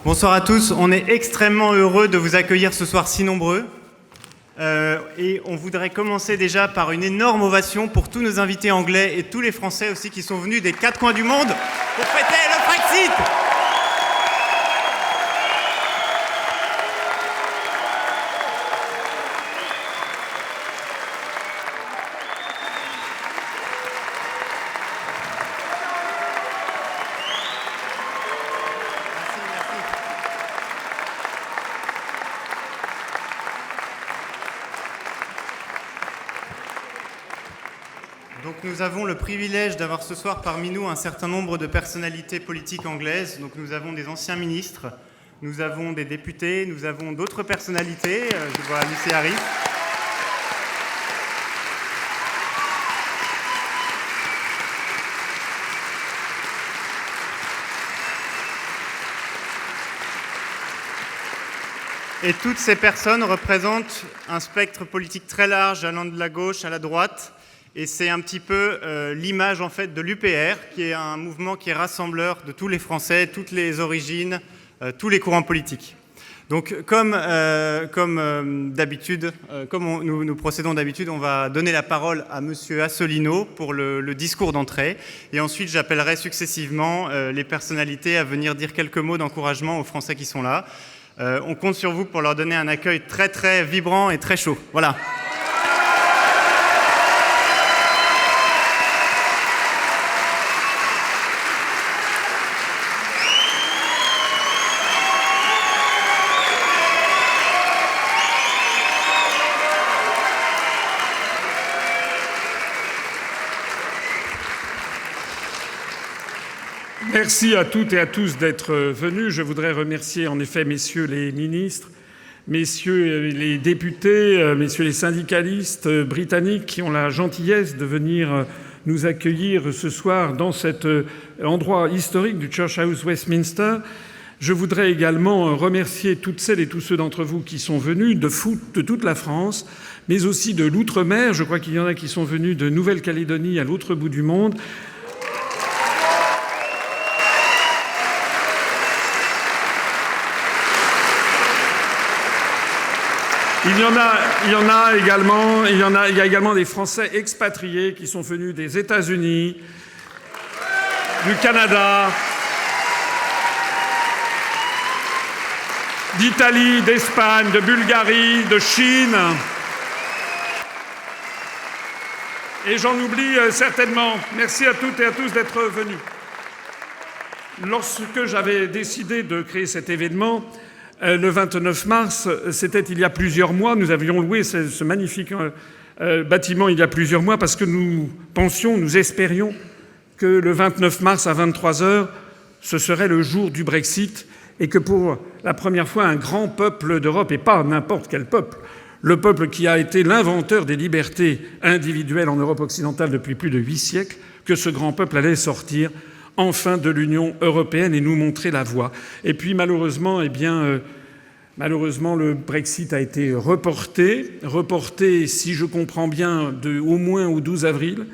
Bonsoir à tous, on est extrêmement heureux de vous accueillir ce soir si nombreux. Et on voudrait commencer déjà par une énorme ovation pour tous nos invités anglais et tous les Français aussi qui sont venus des 4 coins du monde pour fêter le Brexit. Donc nous avons le privilège d'avoir ce soir parmi nous un certain nombre de personnalités politiques anglaises. Donc nous avons des anciens ministres, nous avons des députés, nous avons d'autres personnalités. Je vois Lucie Harris. Et toutes ces personnes représentent un spectre politique très large, allant de la gauche à la droite. Et c'est un petit peu l'image en fait de l'UPR, qui est un mouvement qui est rassembleur de tous les Français, toutes les origines, tous les courants politiques. Donc comme d'habitude, nous procédons d'habitude, on va donner la parole à Monsieur Asselineau pour le discours d'entrée. Et ensuite, j'appellerai successivement les personnalités à venir dire quelques mots d'encouragement aux Français qui sont là. On compte sur vous pour leur donner un accueil très très vibrant et très chaud. Voilà. Merci à toutes et à tous d'être venus. Je voudrais remercier en effet messieurs les ministres, messieurs les députés, messieurs les syndicalistes britanniques qui ont la gentillesse de venir nous accueillir ce soir dans cet endroit historique du Church House Westminster. Je voudrais également remercier toutes celles et tous ceux d'entre vous qui sont venus de toute la France, mais aussi de l'outre-mer. Je crois qu'il y en a qui sont venus de Nouvelle-Calédonie à l'autre bout du monde. Il y a également des Français expatriés qui sont venus des États-Unis, du Canada, d'Italie, d'Espagne, de Bulgarie, de Chine. Et j'en oublie certainement. Merci à toutes et à tous d'être venus. Lorsque j'avais décidé de créer cet événement, le 29 mars, c'était il y a plusieurs mois. Nous avions loué ce magnifique bâtiment il y a plusieurs mois parce que nous espérions que le 29 mars à 23h, ce serait le jour du Brexit et que pour la première fois, un grand peuple d'Europe, et pas n'importe quel peuple, le peuple qui a été l'inventeur des libertés individuelles en Europe occidentale depuis plus de 8 siècles, que ce grand peuple allait sortir enfin de l'Union européenne et nous montrer la voie. Et puis malheureusement, malheureusement, le Brexit a été reporté, si je comprends bien, au moins au 12 avril.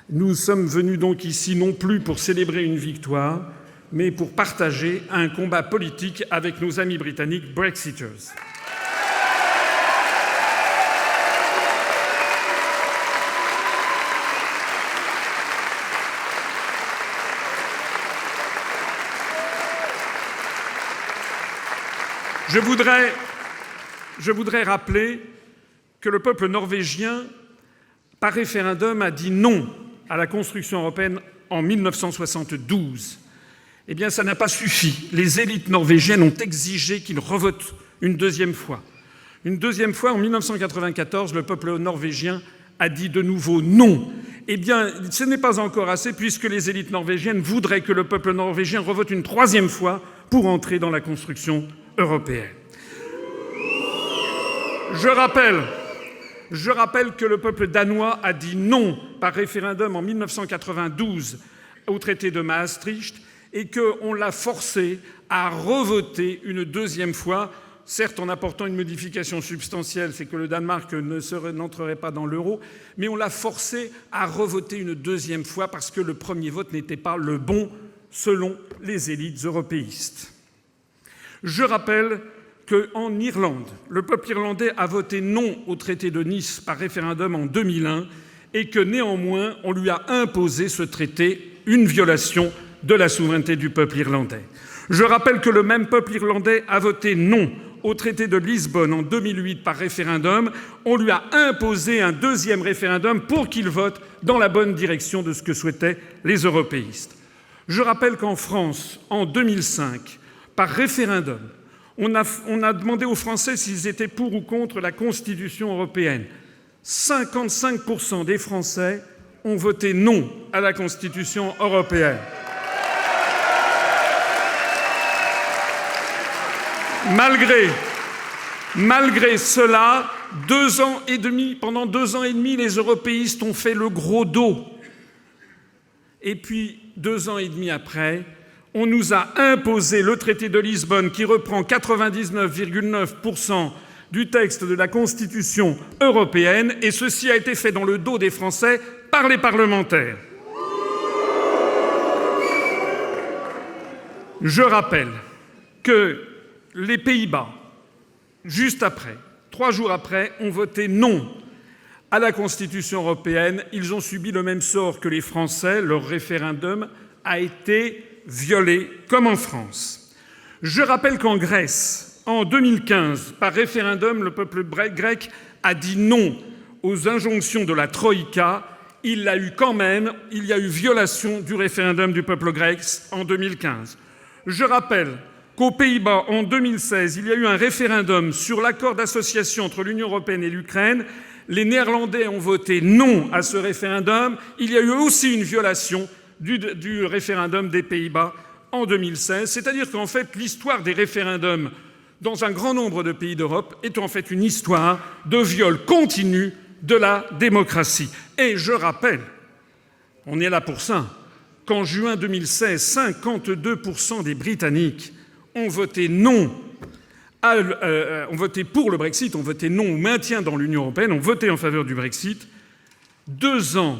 Nous sommes venus donc ici non plus pour célébrer une victoire, mais pour partager un combat politique avec nos amis britanniques Brexiters. Je voudrais rappeler que le peuple norvégien, par référendum, a dit non à la construction européenne en 1972. Eh bien, ça n'a pas suffi. Les élites norvégiennes ont exigé qu'ils revotent une deuxième fois. Une deuxième fois, en 1994, le peuple norvégien a dit de nouveau non. Eh bien, ce n'est pas encore assez, puisque les élites norvégiennes voudraient que le peuple norvégien revote une troisième fois pour entrer dans la construction européenne. Je rappelle que le peuple danois a dit non par référendum en 1992 au traité de Maastricht et qu'on l'a forcé à revoter une deuxième fois, certes en apportant une modification substantielle, c'est que le Danemark n'entrerait pas dans l'euro, mais on l'a forcé à revoter une deuxième fois parce que le premier vote n'était pas le bon selon les élites européistes. Je rappelle qu'en Irlande, le peuple irlandais a voté non au traité de Nice par référendum en 2001 et que néanmoins on lui a imposé ce traité, une violation de la souveraineté du peuple irlandais. Je rappelle que le même peuple irlandais a voté non au traité de Lisbonne en 2008 par référendum. On lui a imposé un deuxième référendum pour qu'il vote dans la bonne direction de ce que souhaitaient les européistes. Je rappelle qu'en France, en 2005, par référendum, on a demandé aux Français s'ils étaient pour ou contre la Constitution européenne. 55% des Français ont voté non à la Constitution européenne. Malgré cela, pendant 2 ans et demi, les européistes ont fait le gros dos. Et puis, 2 ans et demi après, on nous a imposé le traité de Lisbonne qui reprend 99,9% du texte de la Constitution européenne, et ceci a été fait dans le dos des Français par les parlementaires. Je rappelle que les Pays-Bas, juste après, 3 jours après, ont voté non à la Constitution européenne. Ils ont subi le même sort que les Français. Leur référendum a été violé, comme en France. Je rappelle qu'en Grèce, en 2015, par référendum, le peuple grec a dit non aux injonctions de la Troïka. Il y a eu violation du référendum du peuple grec en 2015. Je rappelle qu'aux Pays-Bas, en 2016, il y a eu un référendum sur l'accord d'association entre l'Union européenne et l'Ukraine. Les Néerlandais ont voté non à ce référendum. Il y a eu aussi une violation du référendum des Pays-Bas en 2016. C'est-à-dire qu'en fait, l'histoire des référendums dans un grand nombre de pays d'Europe est en fait une histoire de viol continu de la démocratie. Et je rappelle, on est là pour ça, qu'en juin 2016, 52% des Britanniques ont voté non, ont voté pour le Brexit, ont voté non au maintien dans l'Union européenne, ont voté en faveur du Brexit. 2 ans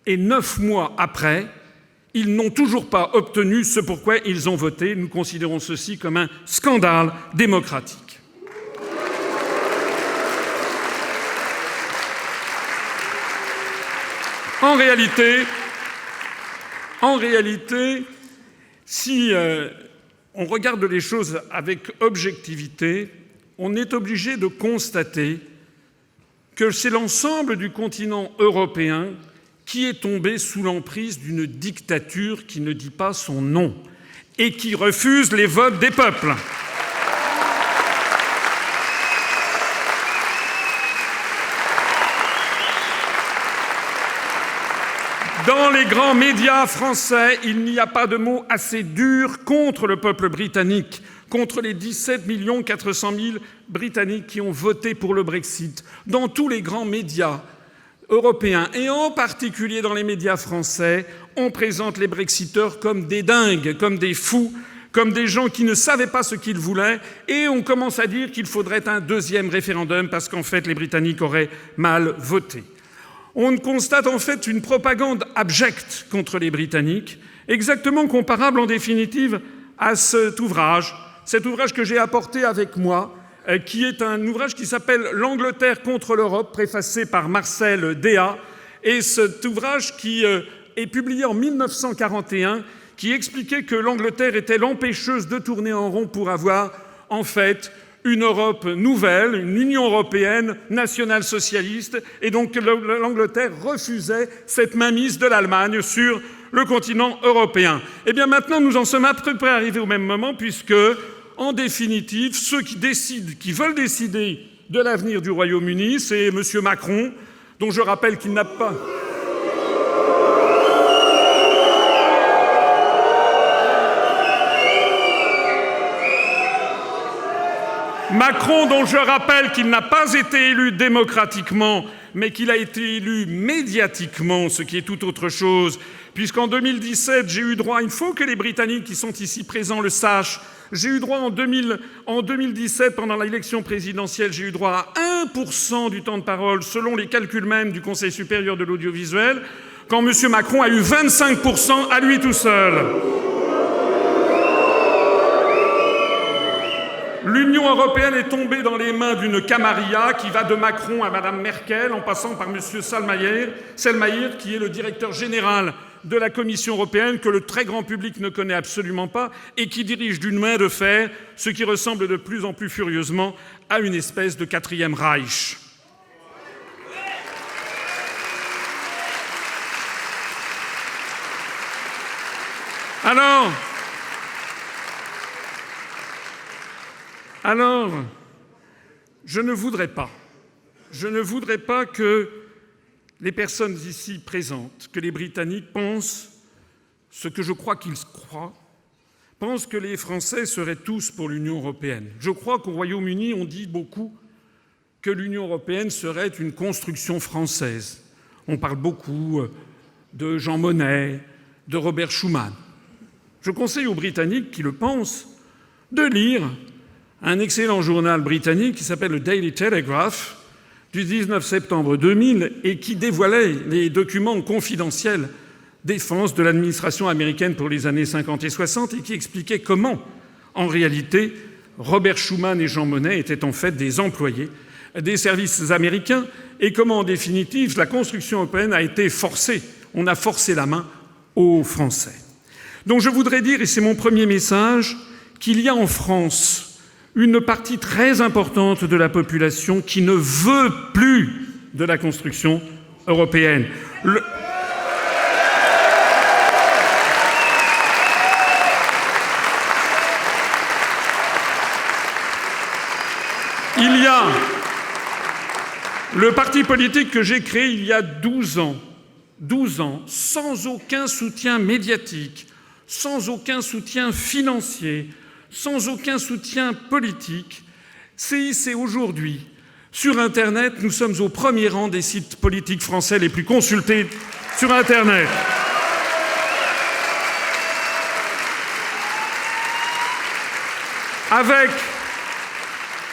et 9 mois après, ils n'ont toujours pas obtenu ce pourquoi ils ont voté. Nous considérons ceci comme un scandale démocratique. En réalité, si on regarde les choses avec objectivité, on est obligé de constater que c'est l'ensemble du continent européen qui est tombé sous l'emprise d'une dictature qui ne dit pas son nom et qui refuse les votes des peuples. Dans les grands médias français, il n'y a pas de mots assez durs contre le peuple britannique, contre les 17 400 000 Britanniques qui ont voté pour le Brexit. Dans tous les grands médias européens, et en particulier dans les médias français, on présente les Brexiteurs comme des dingues, comme des fous, comme des gens qui ne savaient pas ce qu'ils voulaient, et on commence à dire qu'il faudrait un deuxième référendum parce qu'en fait les Britanniques auraient mal voté. On constate en fait une propagande abjecte contre les Britanniques, exactement comparable en définitive à cet ouvrage que j'ai apporté avec moi, qui est un ouvrage qui s'appelle « L'Angleterre contre l'Europe », préfacé par Marcel Déat. Et cet ouvrage qui est publié en 1941, qui expliquait que l'Angleterre était l'empêcheuse de tourner en rond pour avoir, en fait, une Europe nouvelle, une Union européenne nationale-socialiste, et donc l'Angleterre refusait cette mainmise de l'Allemagne sur le continent européen. Eh bien maintenant, nous en sommes à peu près arrivés au même moment, puisque, en définitive, ceux qui veulent décider de l'avenir du Royaume-Uni, c'est M. Macron, dont je rappelle qu'il n'a pas... Macron, dont je rappelle qu'il n'a pas été élu démocratiquement, mais qu'il a été élu médiatiquement, ce qui est tout autre chose, puisqu'en 2017, j'ai eu droit, il faut que les Britanniques qui sont ici présents le sachent, j'ai eu droit en 2017, pendant l'élection présidentielle, j'ai eu droit à 1% du temps de parole, selon les calculs même du Conseil supérieur de l'audiovisuel, quand M. Macron a eu 25% à lui tout seul. L'Union européenne est tombée dans les mains d'une camarilla qui va de Macron à Madame Merkel, en passant par Monsieur Selmayr, qui est le directeur général de la Commission européenne, que le très grand public ne connaît absolument pas, et qui dirige d'une main de fer ce qui ressemble de plus en plus furieusement à une espèce de quatrième Reich. Alors, je ne voudrais pas que les personnes ici présentes, que les Britanniques pensent ce que je crois qu'ils croient, pensent que les Français seraient tous pour l'Union européenne. Je crois qu'au Royaume-Uni, on dit beaucoup que l'Union européenne serait une construction française. On parle beaucoup de Jean Monnet, de Robert Schuman. Je conseille aux Britanniques qui le pensent de lire un excellent journal britannique qui s'appelle le Daily Telegraph du 19 septembre 2000 et qui dévoilait les documents confidentiels défense de l'administration américaine pour les années 50 et 60 et qui expliquait comment, en réalité, Robert Schuman et Jean Monnet étaient en fait des employés des services américains et comment, en définitive, la construction européenne a été forcée. On a forcé la main aux Français. Donc je voudrais dire, et c'est mon premier message, qu'il y a en France une partie très importante de la population qui ne veut plus de la construction européenne. Il y a le parti politique que j'ai créé il y a 12 ans, sans aucun soutien médiatique, sans aucun soutien financier, sans aucun soutien politique. C'est aujourd'hui. Sur Internet, nous sommes au premier rang des sites politiques français les plus consultés sur Internet.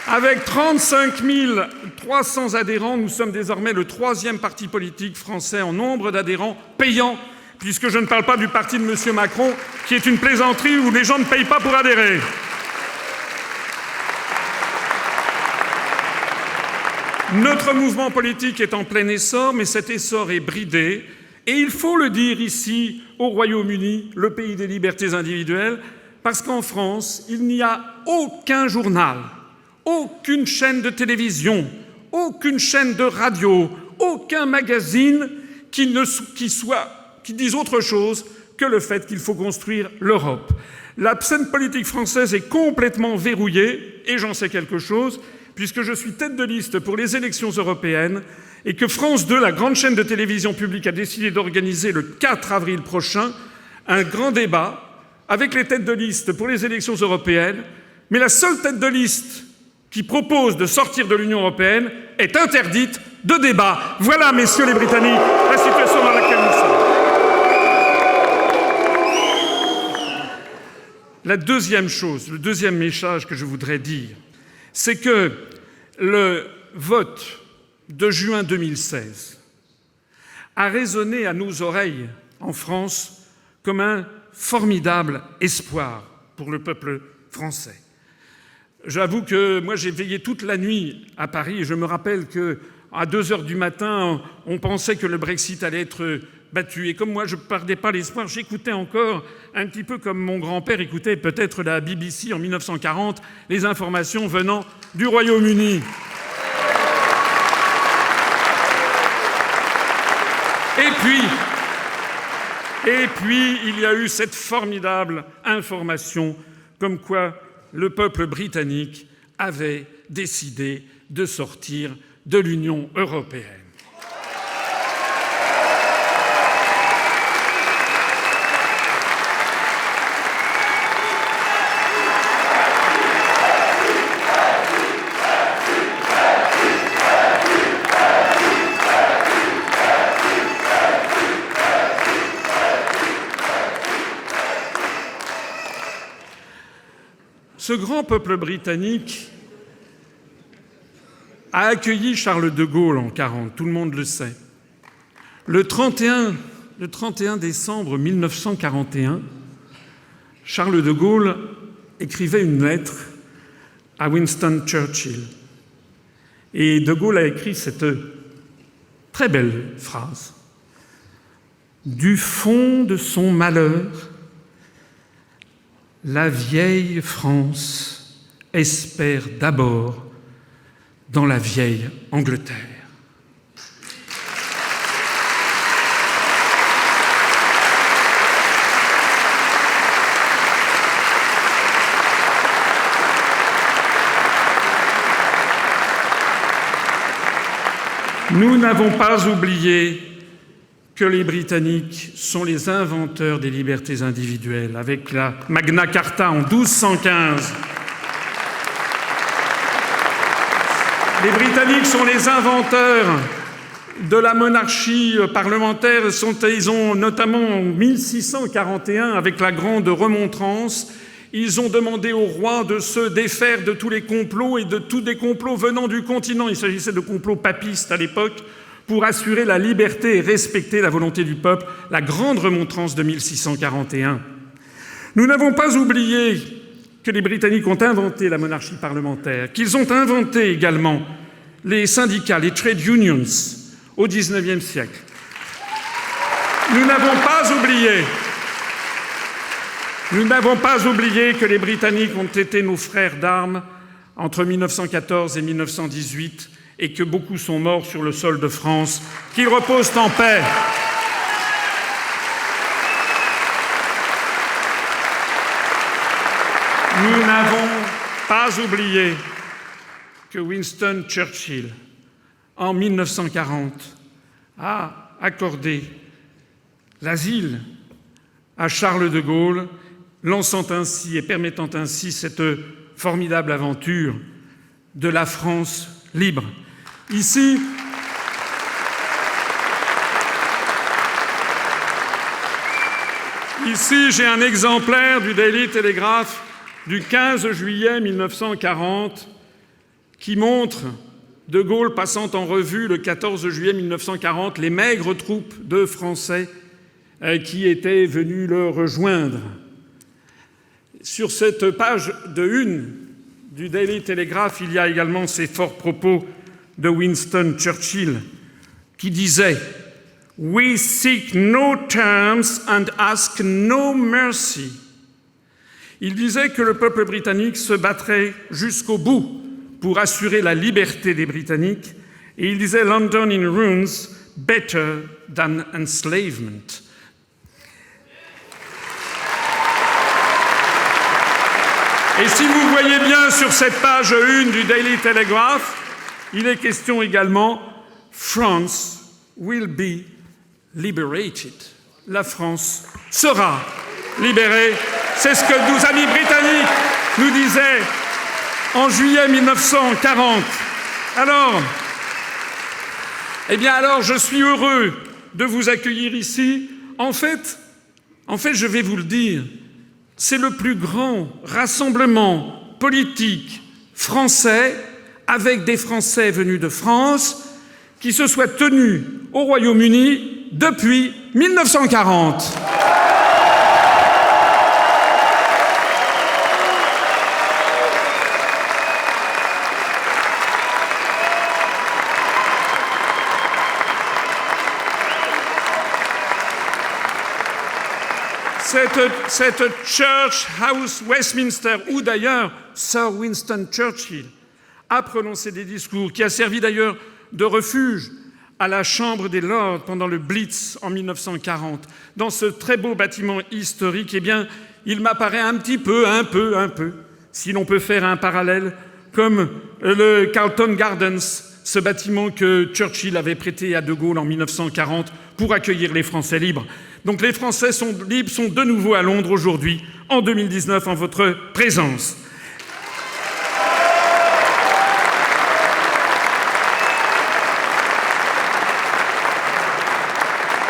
Avec 35 300 adhérents, nous sommes désormais le 3e parti politique français en nombre d'adhérents payants, puisque je ne parle pas du parti de M. Macron, qui est une plaisanterie où les gens ne payent pas pour adhérer. Notre mouvement politique est en plein essor, mais cet essor est bridé. Et il faut le dire ici, au Royaume-Uni, le pays des libertés individuelles, parce qu'en France, il n'y a aucun journal, aucune chaîne de télévision, aucune chaîne de radio, aucun magazine qui disent autre chose que le fait qu'il faut construire l'Europe. La scène politique française est complètement verrouillée, et j'en sais quelque chose, puisque je suis tête de liste pour les élections européennes, et que France 2, la grande chaîne de télévision publique, a décidé d'organiser le 4 avril prochain un grand débat avec les têtes de liste pour les élections européennes, mais la seule tête de liste qui propose de sortir de l'Union européenne est interdite de débat. Voilà, messieurs les Britanniques, la situation dans laquelle nous sommes. La deuxième chose, le deuxième message que je voudrais dire, c'est que le vote de juin 2016 a résonné à nos oreilles en France comme un formidable espoir pour le peuple français. J'avoue que moi j'ai veillé toute la nuit à Paris et je me rappelle qu'à 2 heures du matin, on pensait que le Brexit allait être battu. Et comme moi je ne perdais pas l'espoir, j'écoutais encore, un petit peu comme mon grand-père écoutait peut-être la BBC en 1940, les informations venant du Royaume-Uni. Et puis, il y a eu cette formidable information comme quoi le peuple britannique avait décidé de sortir de l'Union européenne. Ce grand peuple britannique a accueilli Charles de Gaulle en 1940, tout le monde le sait. Le 31 décembre 1941, Charles de Gaulle écrivait une lettre à Winston Churchill. Et De Gaulle a écrit cette très belle phrase. « Du fond de son malheur, la vieille France espère d'abord dans la vieille Angleterre. » Nous n'avons pas oublié que les Britanniques sont les inventeurs des libertés individuelles, avec la Magna Carta en 1215. Les Britanniques sont les inventeurs de la monarchie parlementaire. Ils ont notamment en 1641, avec la grande remontrance, ils ont demandé au roi de se défaire de tous les complots et de tous des complots venant du continent. Il s'agissait de complots papistes à l'époque pour assurer la liberté et respecter la volonté du peuple, la grande remontrance de 1641. Nous n'avons pas oublié que les Britanniques ont inventé la monarchie parlementaire, qu'ils ont inventé également les syndicats, les trade unions, au XIXe siècle. Nous n'avons pas oublié que les Britanniques ont été nos frères d'armes entre 1914 et 1918 et que beaucoup sont morts sur le sol de France, qu'ils reposent en paix. Nous n'avons pas oublié que Winston Churchill, en 1940, a accordé l'asile à Charles de Gaulle, lançant ainsi et permettant ainsi cette formidable aventure de la France libre. Ici, j'ai un exemplaire du Daily Telegraph du 15 juillet 1940 qui montre De Gaulle passant en revue le 14 juillet 1940 les maigres troupes de Français qui étaient venus le rejoindre. Sur cette page de une du Daily Telegraph, il y a également ces forts propos de Winston Churchill qui disait « We seek no terms and ask no mercy ». Il disait que le peuple britannique se battrait jusqu'au bout pour assurer la liberté des Britanniques, et il disait « London in ruins, better than enslavement ». Et si vous voyez bien sur cette page 1 du Daily Telegraph, il est question également « France will be liberated ». La France sera libérée. C'est ce que nos amis britanniques nous disaient en juillet 1940. Alors, je suis heureux de vous accueillir ici. En fait, je vais vous le dire, c'est le plus grand rassemblement politique français avec des Français venus de France qui se soit tenu au Royaume-Uni depuis 1940. Cette Church House Westminster, où d'ailleurs Sir Winston Churchill a prononcé des discours, qui a servi d'ailleurs de refuge à la Chambre des Lords pendant le Blitz en 1940, dans ce très beau bâtiment historique, eh bien, il m'apparaît un peu, si l'on peut faire un parallèle, comme le Carlton Gardens, ce bâtiment que Churchill avait prêté à De Gaulle en 1940 pour accueillir les Français libres. Donc les Français libres sont de nouveau à Londres aujourd'hui, en 2019, en votre présence.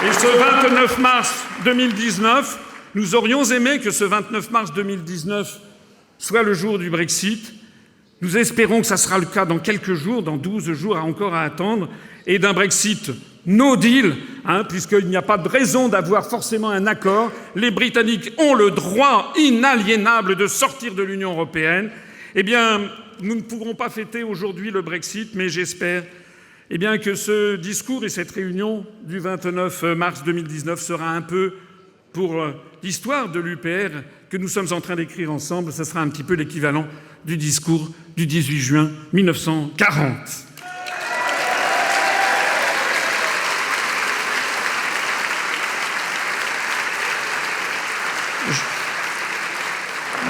Et ce 29 mars 2019, nous aurions aimé que ce 29 mars 2019 soit le jour du Brexit. Nous espérons que ça sera le cas dans quelques jours, dans 12 jours encore à attendre, et d'un Brexit no deal, puisqu'il n'y a pas de raison d'avoir forcément un accord. Les Britanniques ont le droit inaliénable de sortir de l'Union européenne. Eh bien, nous ne pourrons pas fêter aujourd'hui le Brexit, mais j'espère que ce discours et cette réunion du 29 mars 2019 sera un peu pour l'histoire de l'UPR que nous sommes en train d'écrire ensemble. Ce sera un petit peu l'équivalent du discours du 18 juin 1940.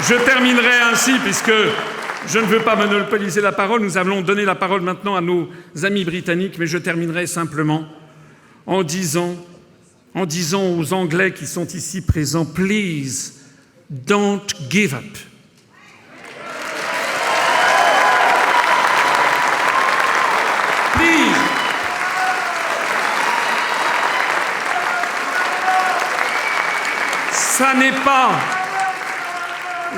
Je terminerai ainsi, puisque je ne veux pas monopoliser la parole. Nous allons donner la parole maintenant à nos amis britanniques, mais je terminerai simplement en disant aux Anglais qui sont ici présents, please, don't give up. Please.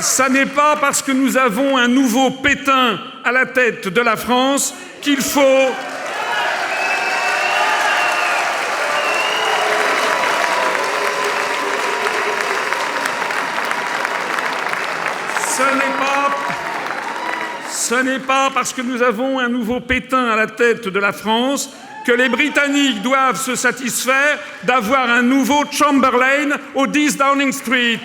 Ça n'est pas parce que nous avons un nouveau Pétain à la tête de la France qu'il faut... Ce n'est pas parce que nous avons un nouveau Pétain à la tête de la France que les Britanniques doivent se satisfaire d'avoir un nouveau Chamberlain au 10 Downing Street.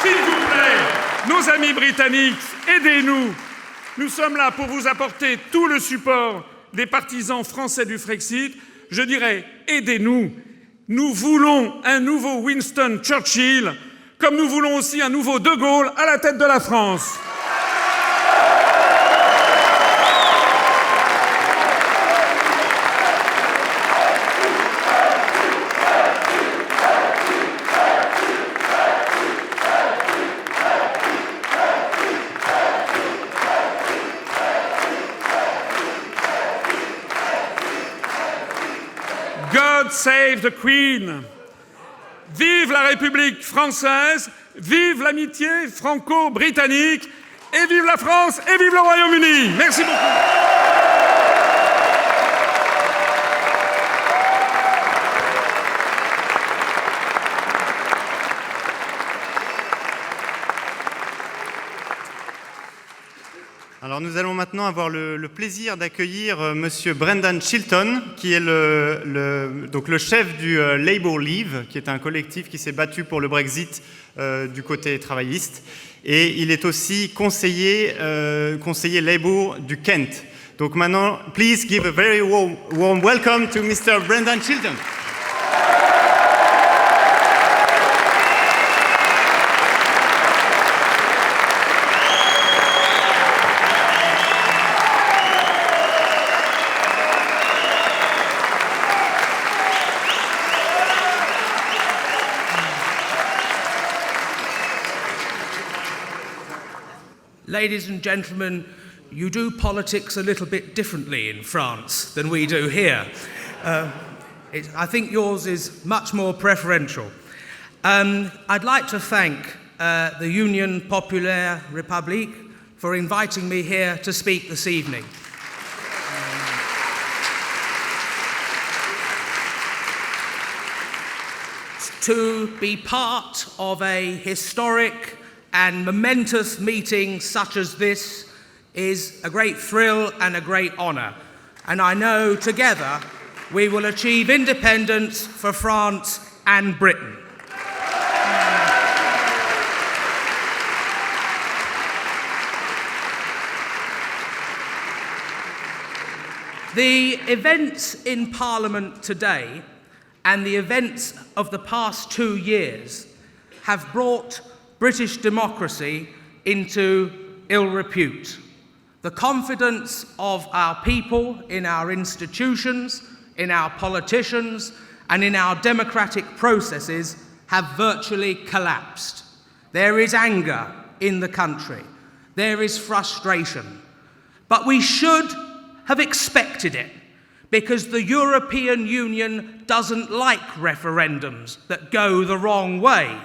S'il vous plaît, nos amis britanniques, aidez-nous. Nous sommes là pour vous apporter tout le support des partisans français du Frexit. Je dirais, aidez-nous. Nous voulons un nouveau Winston Churchill, comme nous voulons aussi un nouveau De Gaulle à la tête de la France. God save the Queen. Vive la République française, vive l'amitié franco-britannique, et vive la France, et vive le Royaume-Uni. Merci beaucoup. Alors nous allons maintenant avoir le plaisir d'accueillir Monsieur Brendan Chilton, qui est donc le chef du Labour Leave, qui est un collectif qui s'est battu pour le Brexit du côté travailliste. Et il est aussi conseiller Labour du Kent. Donc maintenant, please give a very warm welcome to Mr. Brendan Chilton. Ladies and gentlemen, you do politics a little bit differently in France than we do here. I think yours is much more preferential. I'd like to thank the Union Populaire République for inviting me here to speak this evening. To be part of a historic and momentous meeting such as this is a great thrill and a great honour. And I know together we will achieve independence for France and Britain. The events in Parliament today and the events of the past 2 years have brought British democracy into ill repute. The confidence of our people in our institutions, in our politicians, and in our democratic processes have virtually collapsed. There is anger in the country. There is frustration. But we should have expected it, because the European Union doesn't like referendums that go the wrong way.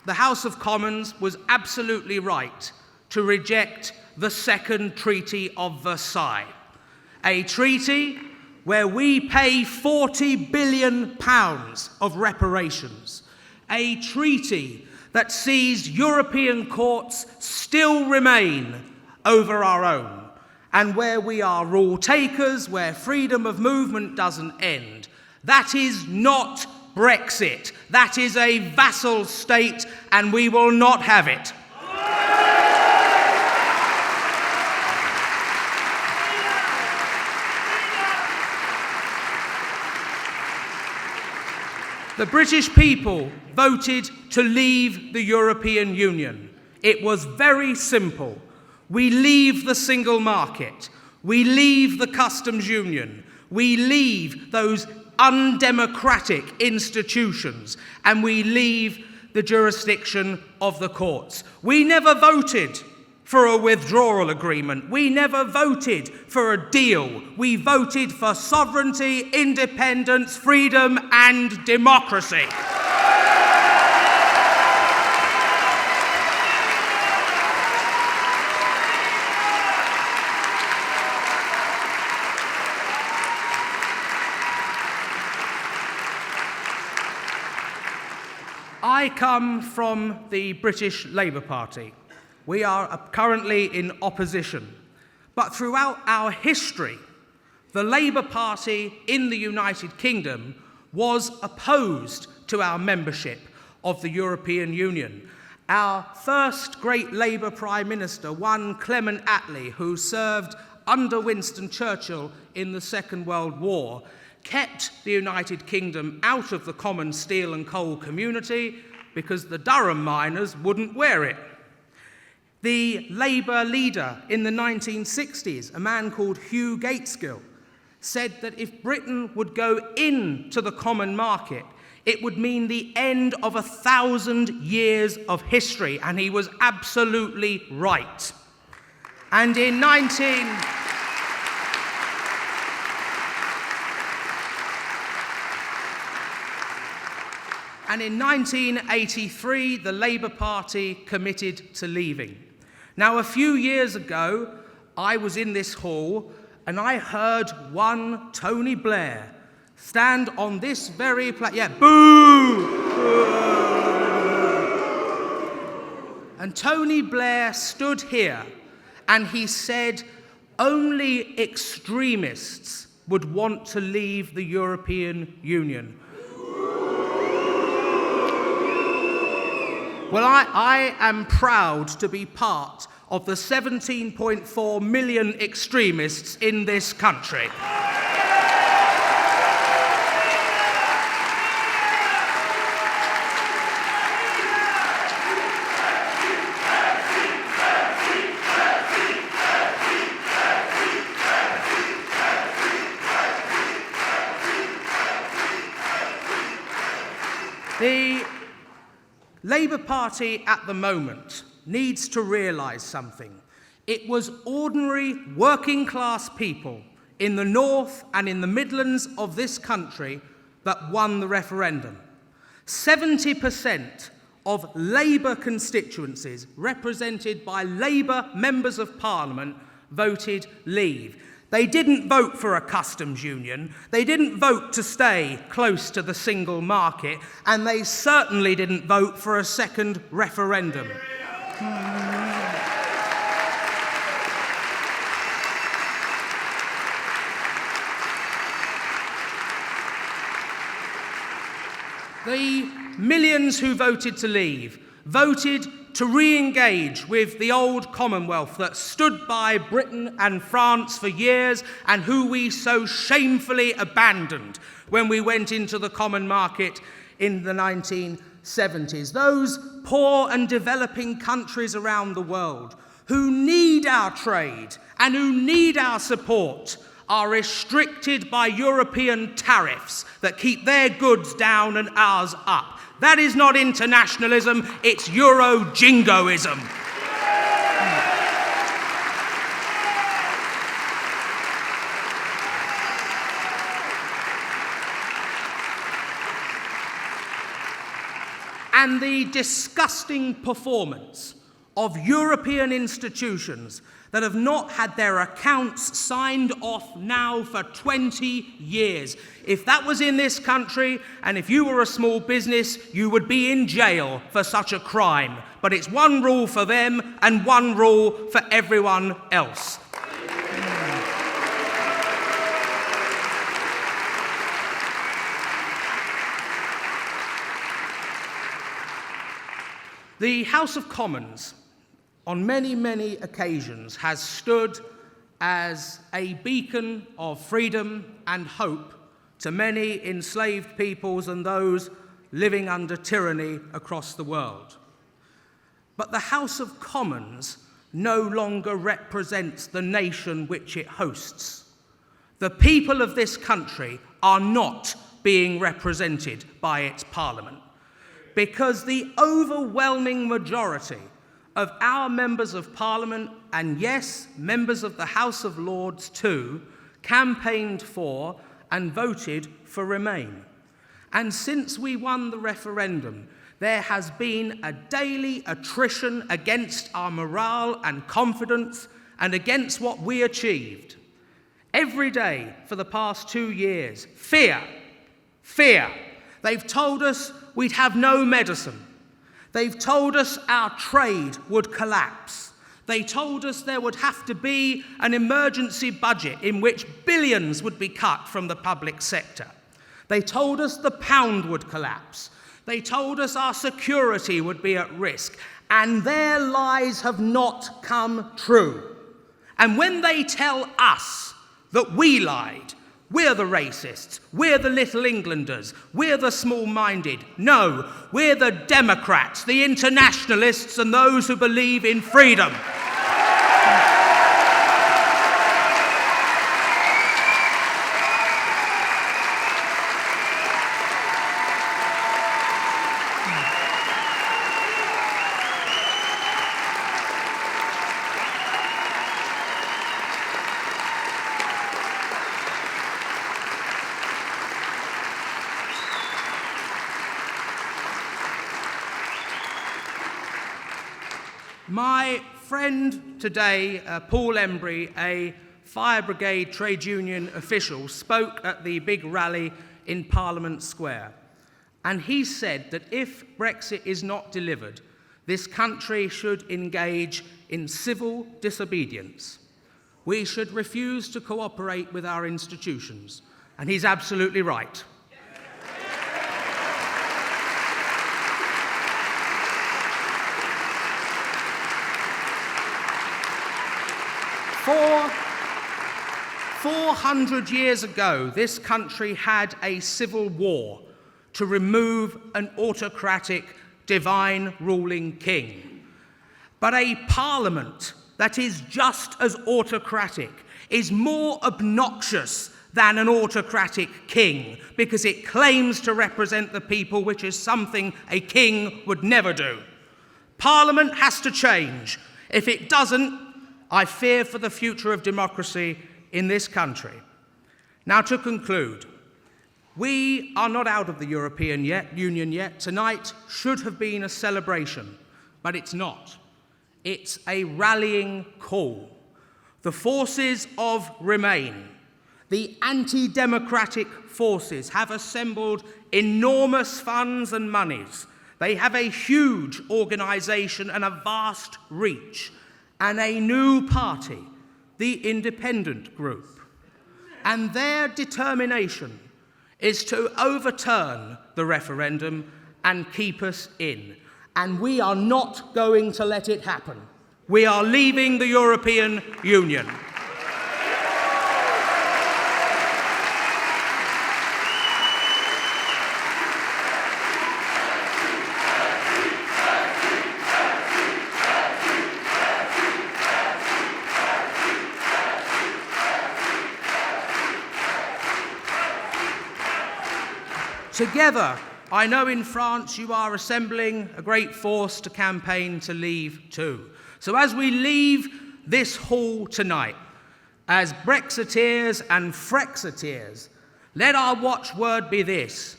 The House of Commons was absolutely right to reject the Second Treaty of Versailles. A treaty where we pay £40 billion of reparations. A treaty that sees European courts still remain over our own, and where we are rule takers, where freedom of movement doesn't end. That is not Brexit. That is a vassal state, and we will not have it. The British people voted to leave the European Union. It was very simple. We leave the single market. We leave the customs union. We leave those undemocratic institutions, and we leave the jurisdiction of the courts. We never voted for a withdrawal agreement. We never voted for a deal. We voted for sovereignty, independence, freedom, and democracy. I come from the British Labour Party. We are currently in opposition. But throughout our history, the Labour Party in the United Kingdom was opposed to our membership of the European Union. Our first great Labour Prime Minister, one Clement Attlee, who served under Winston Churchill in the Second World War, kept the United Kingdom out of the common steel and coal community because the Durham miners wouldn't wear it. The Labour leader in the 1960s, a man called Hugh Gateskill, said that if Britain would go into the common market, it would mean the end of 1,000 years of history, and he was absolutely right. And in 1983, the Labour Party committed to leaving. Now, a few years ago, I was in this hall and I heard one Tony Blair stand on this very platform. Yeah, boo! And Tony Blair stood here and he said, only extremists would want to leave the European Union. Well, I am proud to be part of the 17.4 million extremists in this country. The Labour Party at the moment needs to realise something. It was ordinary working class people in the north and in the Midlands of this country that won the referendum. 70% of Labour constituencies represented by Labour members of Parliament voted leave. They didn't vote for a customs union, they didn't vote to stay close to the single market, and they certainly didn't vote for a second referendum. The millions who voted to leave voted to re-engage with the old Commonwealth that stood by Britain and France for years and who we so shamefully abandoned when we went into the common market in the 1970s. Those poor and developing countries around the world who need our trade and who need our support are restricted by European tariffs that keep their goods down and ours up. That is not internationalism, it's Euro-jingoism. And the disgusting performance of European institutions that have not had their accounts signed off now for 20 years. If that was in this country, and if you were a small business, you would be in jail for such a crime. But it's one rule for them and one rule for everyone else. The House of Commons, on many, many occasions, has stood as a beacon of freedom and hope to many enslaved peoples and those living under tyranny across the world. But the House of Commons no longer represents the nation which it hosts. The people of this country are not being represented by its parliament, because the overwhelming majority of our members of parliament, and yes, members of the House of Lords too, campaigned for and voted for Remain. And since we won the referendum, there has been a daily attrition against our morale and confidence and against what we achieved. Every day for the past 2 years, fear. They've told us we'd have no medicine. They've told us our trade would collapse. They told us there would have to be an emergency budget in which billions would be cut from the public sector. They told us the pound would collapse. They told us our security would be at risk. And their lies have not come true. And when they tell us that we lied, we're the racists, we're the Little Englanders, we're the small-minded. No, we're the Democrats, the internationalists, and those who believe in freedom. My friend today, Paul Embry, a fire brigade trade union official, spoke at the big rally in Parliament Square. And he said that if Brexit is not delivered, this country should engage in civil disobedience. We should refuse to cooperate with our institutions. And he's absolutely right. For 400 years ago, this country had a civil war to remove an autocratic, divine ruling king. But a parliament that is just as autocratic is more obnoxious than an autocratic king, because it claims to represent the people, which is something a king would never do. Parliament has to change. If it doesn't, I fear for the future of democracy in this country. Now, to conclude, we are not out of the European Union yet. Tonight should have been a celebration, but it's not. It's a rallying call. The forces of Remain, the anti-democratic forces, have assembled enormous funds and monies. They have a huge organisation and a vast reach, and a new party, the Independent Group. And their determination is to overturn the referendum and keep us in. And we are not going to let it happen. We are leaving the European Union. Together, I know in France you are assembling a great force to campaign to leave too. So as we leave this hall tonight, as Brexiteers and Frexiteers, let our watchword be this: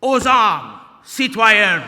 aux armes, citoyens!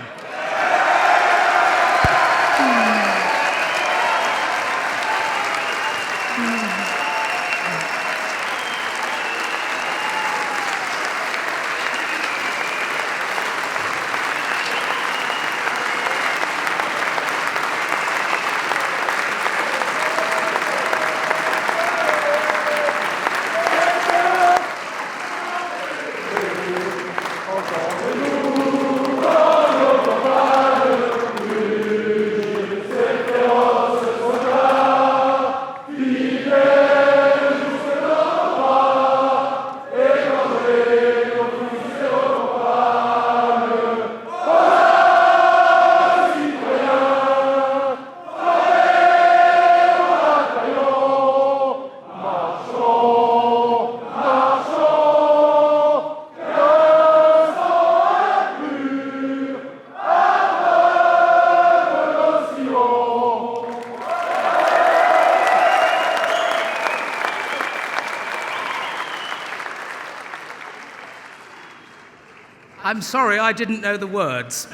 I'm sorry, I didn't know the words.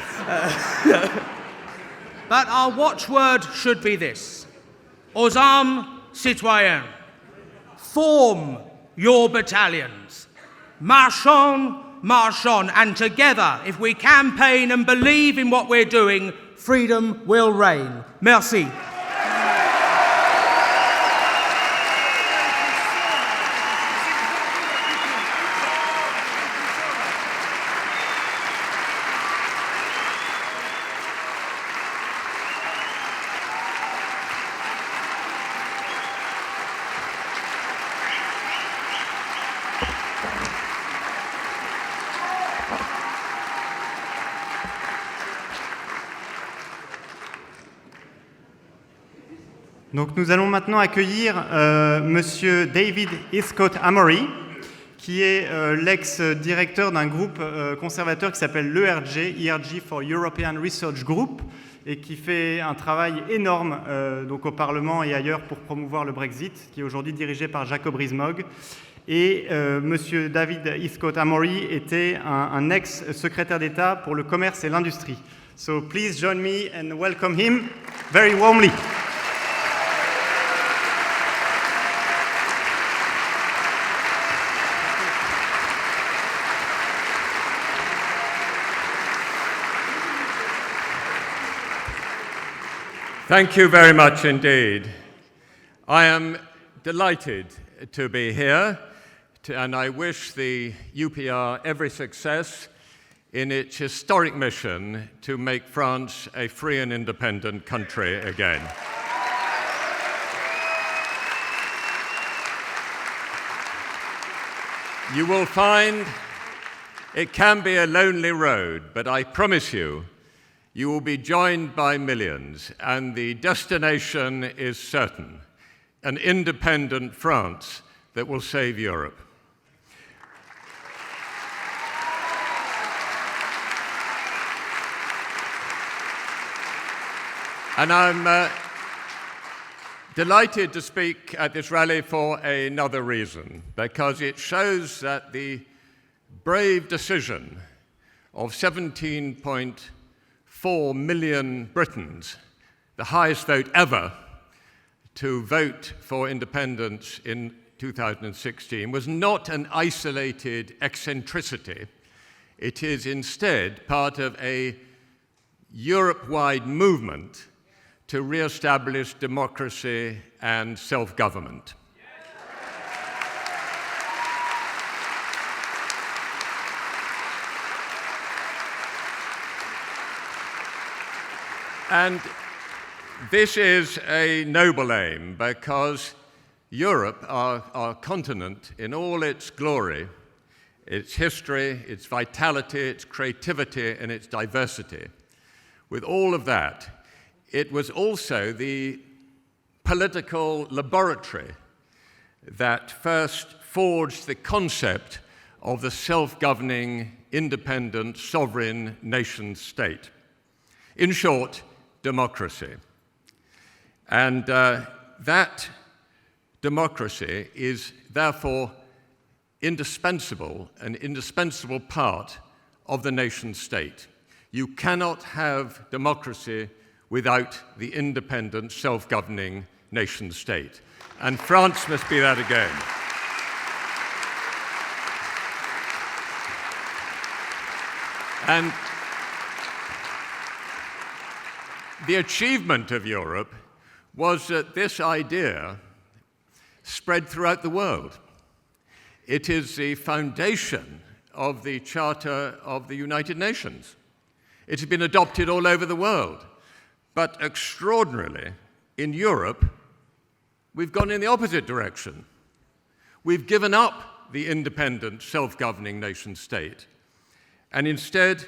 But our watchword should be this. Aux armes, citoyens. Form your battalions. Marche on, and together, if we campaign and believe in what we're doing, freedom will reign. Merci. Donc nous allons maintenant accueillir Monsieur David Heathcote Amory, qui est l'ex-directeur d'un groupe conservateur qui s'appelle l'ERG, ERG for European Research Group, et qui fait un travail énorme donc au Parlement et ailleurs pour promouvoir le Brexit, qui est aujourd'hui dirigé par Jacob Rees-Mogg. Et Monsieur David Heathcote Amory était un ex-secrétaire d'État pour le commerce et l'industrie. So please join me and welcome him very warmly. Thank you very much indeed. I am delighted to be here, and I wish the UPR every success in its historic mission to make France a free and independent country again. You will find it can be a lonely road, but I promise you, you will be joined by millions, and the destination is certain, an independent France that will save Europe. And I'm delighted to speak at this rally for another reason, because it shows that the brave decision of 17.4 million Britons, the highest vote ever, to vote for independence in 2016 was not an isolated eccentricity. It is instead part of a Europe-wide movement to re-establish democracy and self-government. And this is a noble aim because Europe, our continent, in all its glory, its history, its vitality, its creativity, and its diversity, with all of that, it was also the political laboratory that first forged the concept of the self-governing, independent, sovereign nation-state. In short, democracy. And that democracy is therefore indispensable, an indispensable part of the nation-state. You cannot have democracy without the independent, self-governing nation-state. And France must be that again. And the achievement of Europe was that this idea spread throughout the world. It is the foundation of the Charter of the United Nations. It has been adopted all over the world. But extraordinarily, in Europe, we've gone in the opposite direction. We've given up the independent, self-governing nation-state, and instead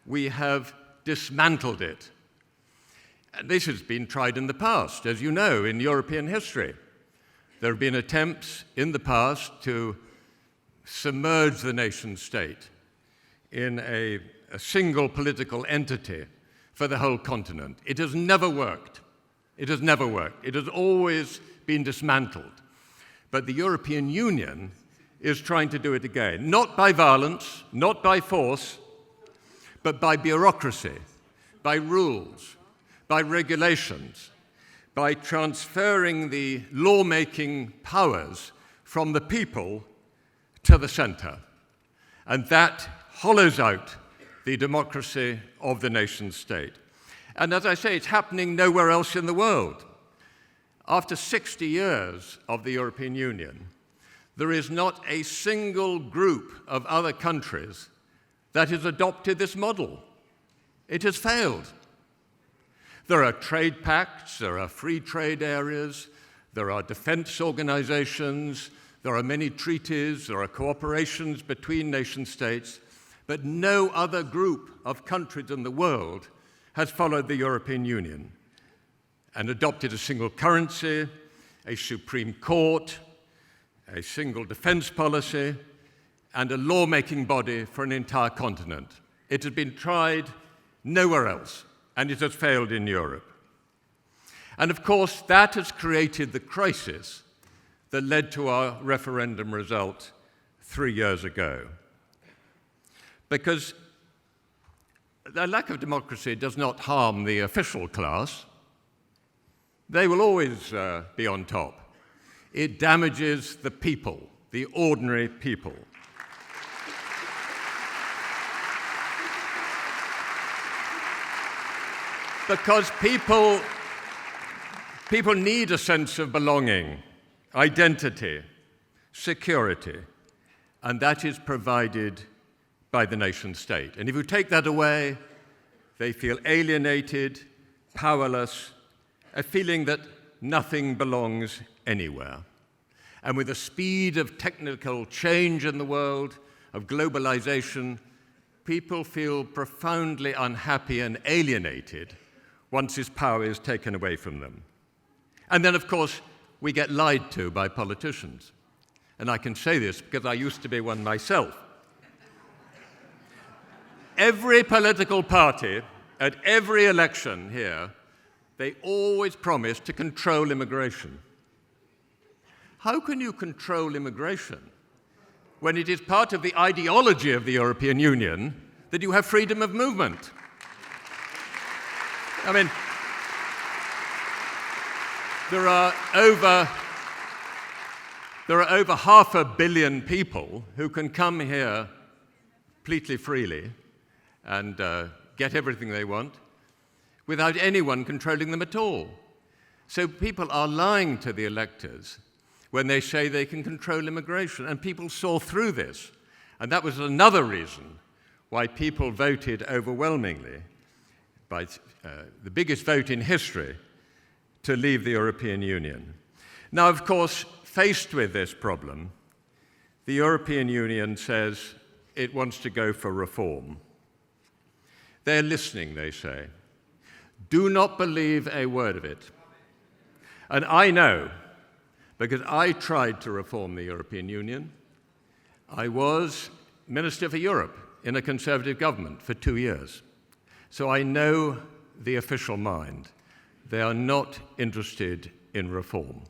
we have dismantled it. And this has been tried in the past, as you know, in European history. There have been attempts in the past to submerge the nation-state in a single political entity for the whole continent. It has never worked. It has never worked. It has always been dismantled. But the European Union is trying to do it again, not by violence, not by force, but by bureaucracy, by rules, by regulations, by transferring the lawmaking powers from the people to the centre. And that hollows out the democracy of the nation state. And as I say, it's happening nowhere else in the world. After 60 years of the European Union, there is not a single group of other countries that has adopted this model. It has failed. There are trade pacts, there are free trade areas, there are defense organizations, there are many treaties, there are cooperations between nation states, but no other group of countries in the world has followed the European Union and adopted a single currency, a supreme court, a single defense policy, and a lawmaking body for an entire continent. It has been tried nowhere else, and it has failed in Europe. And of course, that has created the crisis that led to our referendum result 3 years ago. Because the lack of democracy does not harm the official class. They will always be on top. It damages the people, the ordinary people. Because people need a sense of belonging, identity, security, and that is provided by the nation state. And if you take that away, they feel alienated, powerless, a feeling that nothing belongs anywhere. And with the speed of technical change in the world, of globalization, people feel profoundly unhappy and alienated once this power is taken away from them. And then, of course, we get lied to by politicians. And I can say this because I used to be one myself. Every political party at every election here, they always promise to control immigration. How can you control immigration when it is part of the ideology of the European Union that you have freedom of movement? I mean, there are over 500 million people who can come here completely freely and get everything they want without anyone controlling them at all. So people are lying to the electors when they say they can control immigration, and people saw through this. And that was another reason why people voted overwhelmingly, by the biggest vote in history, to leave the European Union. Now, of course, faced with this problem, the European Union says it wants to go for reform. They're listening, they say. Do not believe a word of it. And I know, because I tried to reform the European Union. I was Minister for Europe in a Conservative government for 2 years. So I know the official mind. They are not interested in reform.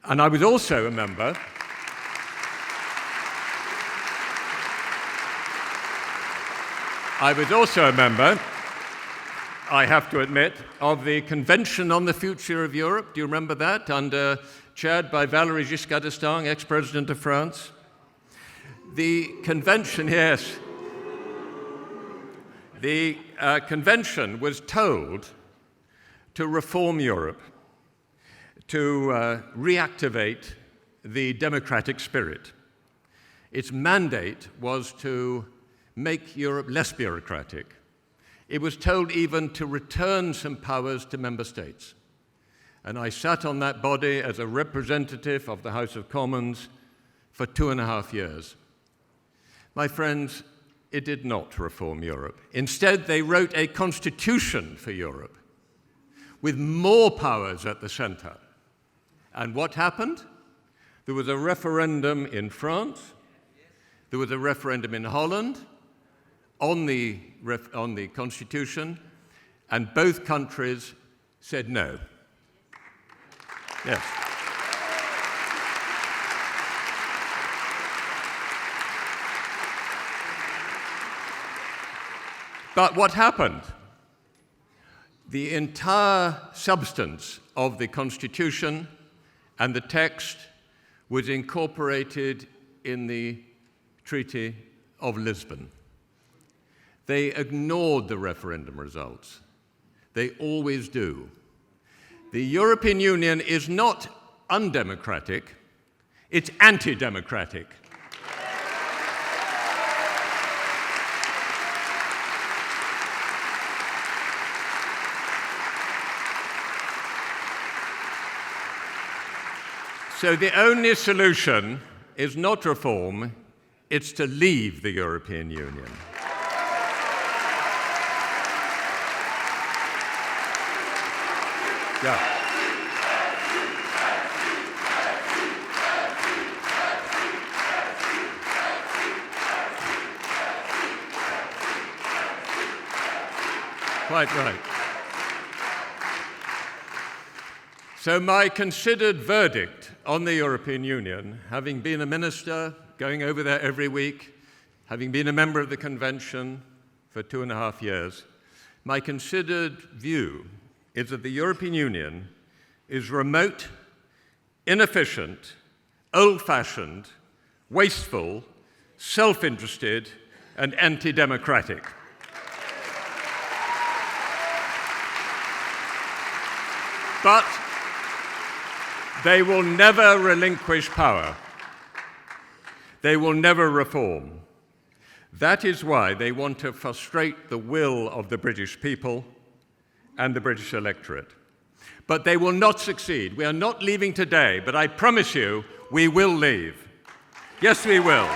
And I was also a member I have to admit, of the Convention on the Future of Europe. Do you remember that? Chaired by Valéry Giscard d'Estaing, ex-president of France. The convention, yes. The convention was told to reform Europe, to reactivate the democratic spirit. Its mandate was to make Europe less bureaucratic. It was told even to return some powers to member states. And I sat on that body as a representative of the House of Commons for 2.5 years. My friends, it did not reform Europe. Instead, they wrote a constitution for Europe with more powers at the center. And what happened? There was a referendum in France. There was a referendum in Holland on the Constitution, and both countries said no. Yes. But what happened? The entire substance of the Constitution and the text was incorporated in the Treaty of Lisbon. They ignored the referendum results. They always do. The European Union is not undemocratic, it's anti-democratic. So the only solution is not reform, it's to leave the European Union. Yeah. Quite right. So my considered verdict on the European Union, having been a minister, going over there every week, having been a member of the convention for 2.5 years, my considered view is that the European Union is remote, inefficient, old-fashioned, wasteful, self-interested, and anti-democratic. But they will never relinquish power. They will never reform. That is why they want to frustrate the will of the British people and the British electorate. But they will not succeed. We are not leaving today, but I promise you, we will leave. Yes, we will.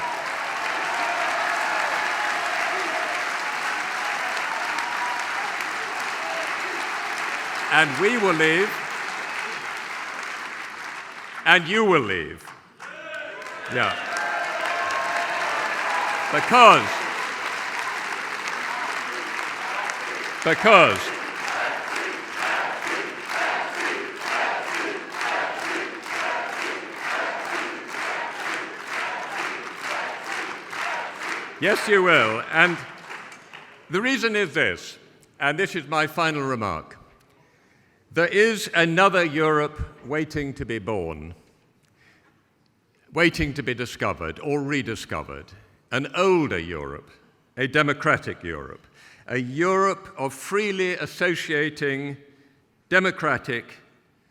And we will leave, and you will leave. Yeah. Because yes, you will. And the reason is this, and this is my final remark. There is another Europe waiting to be born, waiting to be discovered or rediscovered. An older Europe, a democratic Europe, a Europe of freely associating, democratic,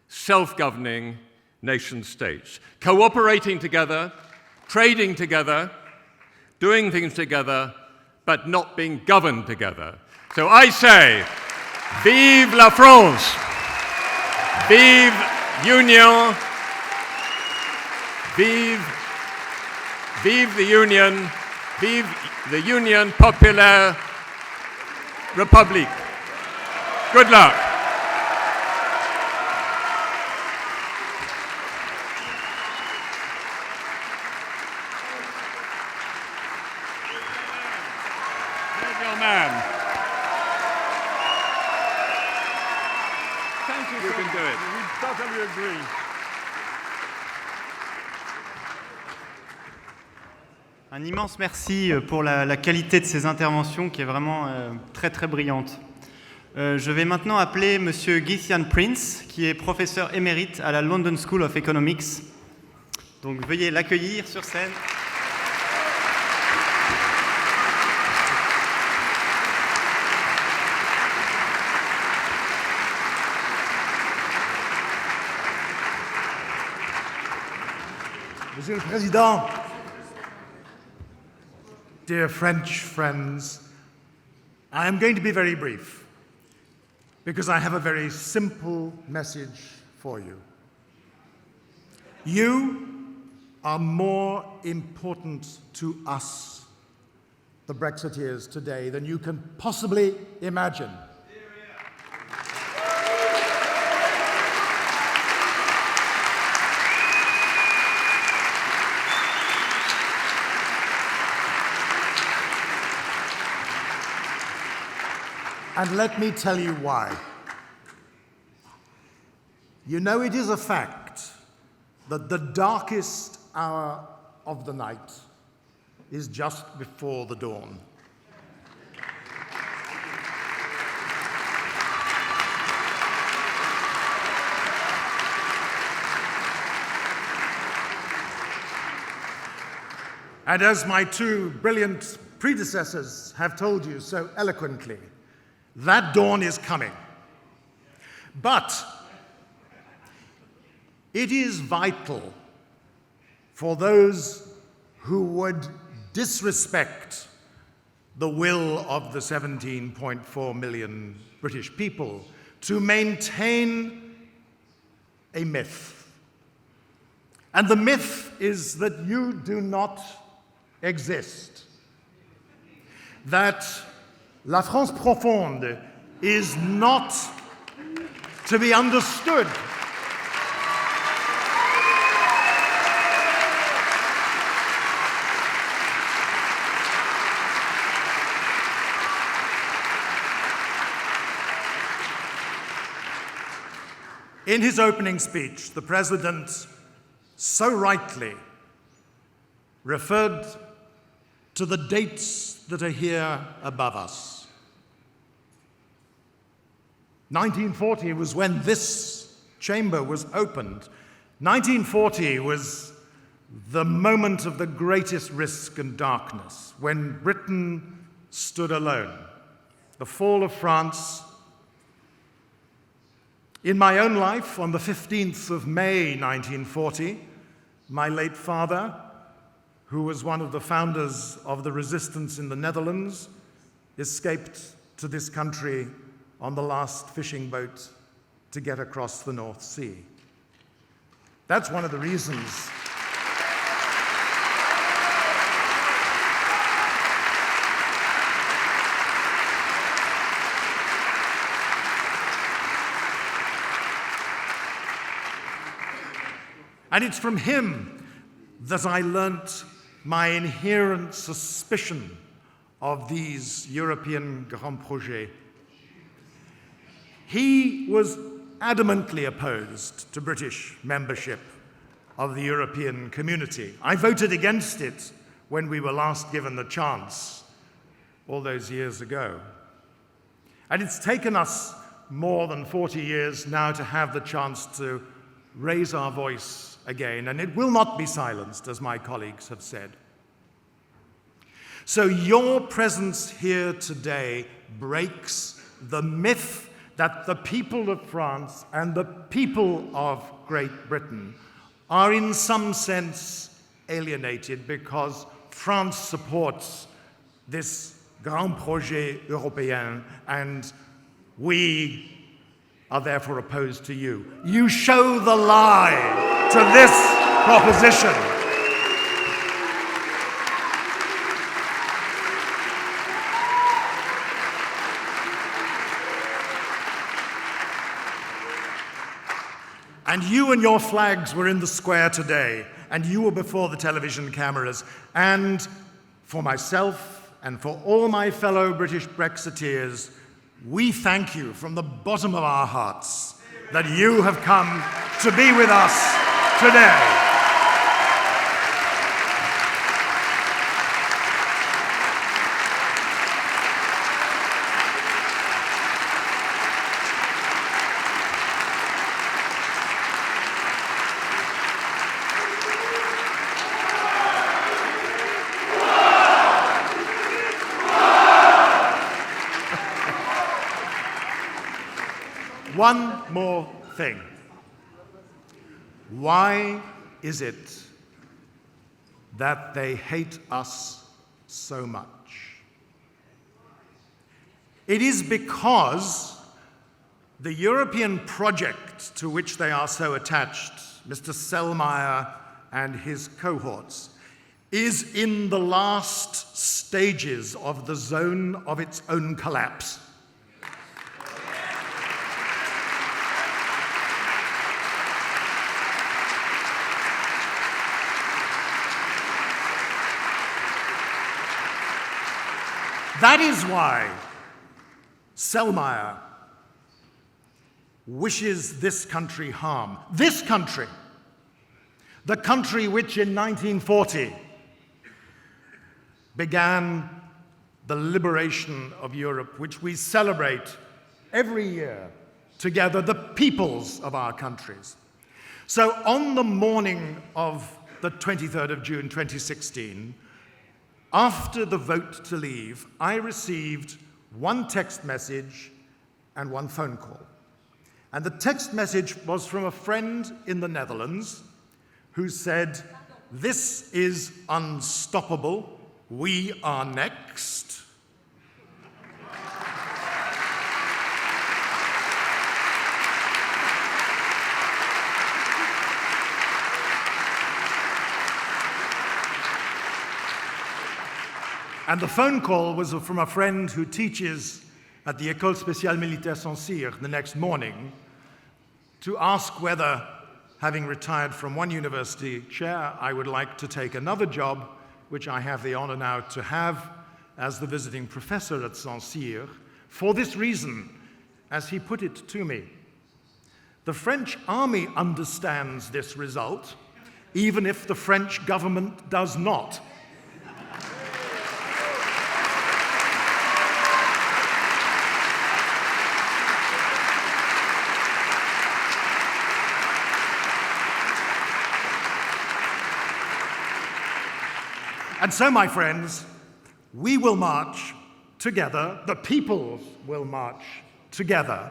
self-governing nation-states, cooperating together, trading together, doing things together, but not being governed together. So I say, vive la France! Vive Union! Vive the Union! Vive the Union Populaire République! Good luck! There's your man. Thank you. You can do it. We totally agree. Un immense merci pour la qualité de ces interventions qui est vraiment très très brillante. Je vais maintenant appeler Monsieur Gysian Prince, qui est professeur émérite à la London School of Economics. Donc veuillez l'accueillir sur scène. Monsieur le Président, dear French friends, I am going to be very brief because I have a very simple message for you. You are more important to us, the Brexiteers, today than you can possibly imagine. And let me tell you why. You know, it is a fact that the darkest hour of the night is just before the dawn. And as my two brilliant predecessors have told you so eloquently, that dawn is coming. But it is vital for those who would disrespect the will of the 17.4 million British people to maintain a myth. And the myth is that you do not exist. That La France profonde is not to be understood In his opening speech, the President so rightly referred to the dates that are here above us. 1940 was when this chamber was opened. 1940 was the moment of the greatest risk and darkness, when Britain stood alone. The fall of France. In my own life, on the 15th of May 1940, my late father, who was one of the founders of the resistance in the Netherlands, escaped to this country on the last fishing boat to get across the North Sea. That's one of the reasons and it's from him that I learnt my inherent suspicion of these European grands projets. He was adamantly opposed to British membership of the European community. I voted against it when we were last given the chance, all those years ago. And it's taken us more than 40 years now to have the chance to raise our voice again, and it will not be silenced, as my colleagues have said. So your presence here today breaks the myth that the people of France and the people of Great Britain are in some sense alienated because France supports this grand projet européen and we are therefore opposed to you. You show the lie to this proposition. And you and your flags were in the square today, and you were before the television cameras. And for myself and for all my fellow British Brexiteers, we thank you from the bottom of our hearts that you have come to be with us today. One more thing. Why is it that they hate us so much? It is because the European project to which they are so attached, Mr. Selmayr and his cohorts, is in the last stages of the zone of its own collapse. That is why Selmayr wishes this country harm. This country, the country which in 1940 began the liberation of Europe, which we celebrate every year together, the peoples of our countries. So on the morning of the 23rd of June 2016, After the vote to leave, I received one text message and one phone call. And the text message was from a friend in the Netherlands who said, "This is unstoppable. We are next." And the phone call was from a friend who teaches at the École Spéciale Militaire Saint-Cyr the next morning to ask whether, having retired from one university chair, I would like to take another job, which I have the honor now to have as the visiting professor at Saint-Cyr, for this reason, as he put it to me. The French army understands this result, even if the French government does not. And so, my friends, we will march together, the peoples will march together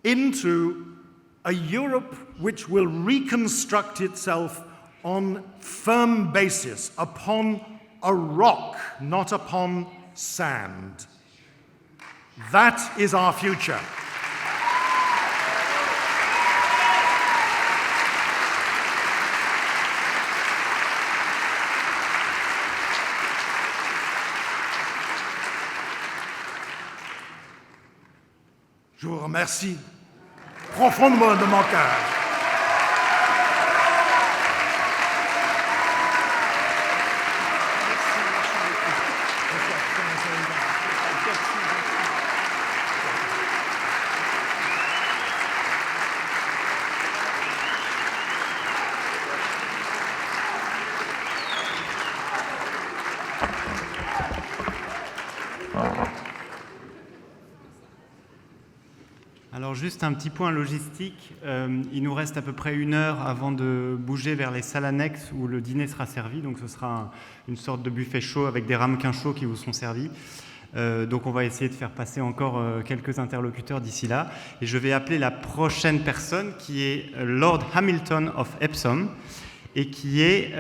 into a Europe which will reconstruct itself on firm basis, upon a rock, not upon sand. That is our future. Je vous remercie profondément de mon cœur. Alors juste un petit point logistique, il nous reste à peu près 1 heure avant de bouger vers les salles annexes où le dîner sera servi, donc ce sera une sorte de buffet chaud avec des ramequins chauds qui vous seront servis. Donc on va essayer de faire passer encore quelques interlocuteurs d'ici là. Et je vais appeler la prochaine personne qui est Lord Hamilton of Epsom et qui est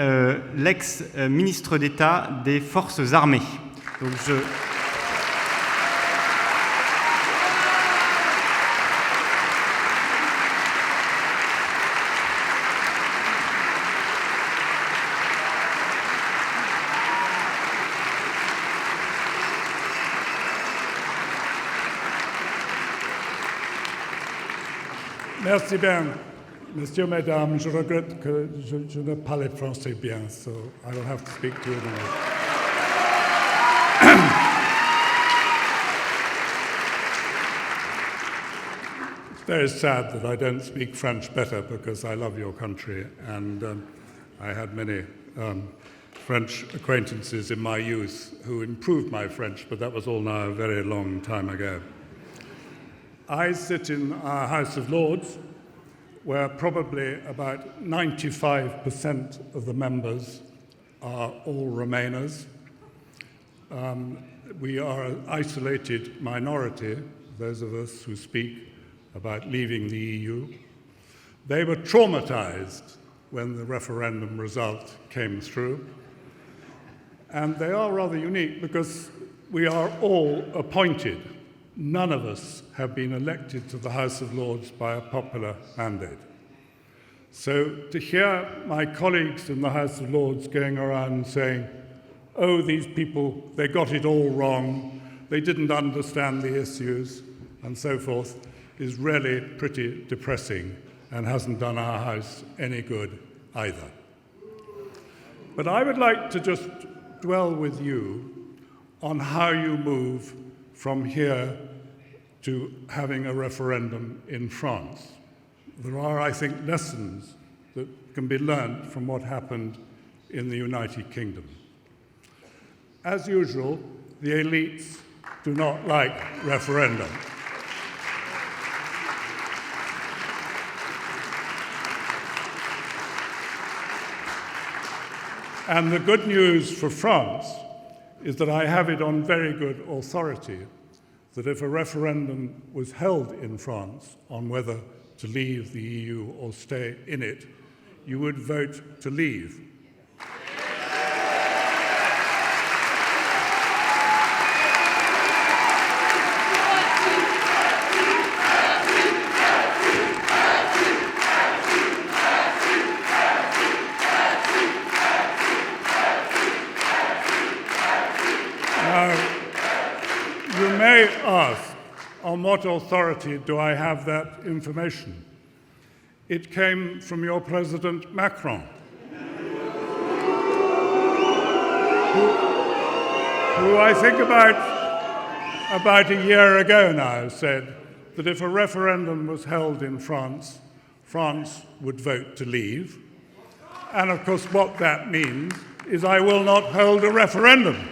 l'ex-ministre d'État des Forces armées. Donc Merci bien. Messieurs, mesdames, je regrette que je ne parle français bien, so I will have to speak to you in English. It's very sad that I don't speak French better because I love your country, and I had many French acquaintances in my youth who improved my French, but that was all now a very long time ago. I sit in our House of Lords, where probably about 95% of the members are all Remainers. We are an isolated minority, those of us who speak about leaving the EU. They were traumatized when the referendum result came through. And they are rather unique because we are all appointed. None of us have been elected to the House of Lords by a popular mandate. So to hear my colleagues in the House of Lords going around saying, oh, these people, they got it all wrong, they didn't understand the issues, and so forth, is really pretty depressing and hasn't done our House any good either. But I would like to just dwell with you on how you move from here to having a referendum in France. There are, I think, lessons that can be learned from what happened in the United Kingdom. As usual, the elites do not like referendum. And the good news for France is that I have it on very good authority that if a referendum was held in France on whether to leave the EU or stay in it, you would vote to leave. You may ask, on what authority do I have that information? It came from your President Macron, who I think about a year ago now said that if a referendum was held in France, France would vote to leave. And of course what that means is I will not hold a referendum.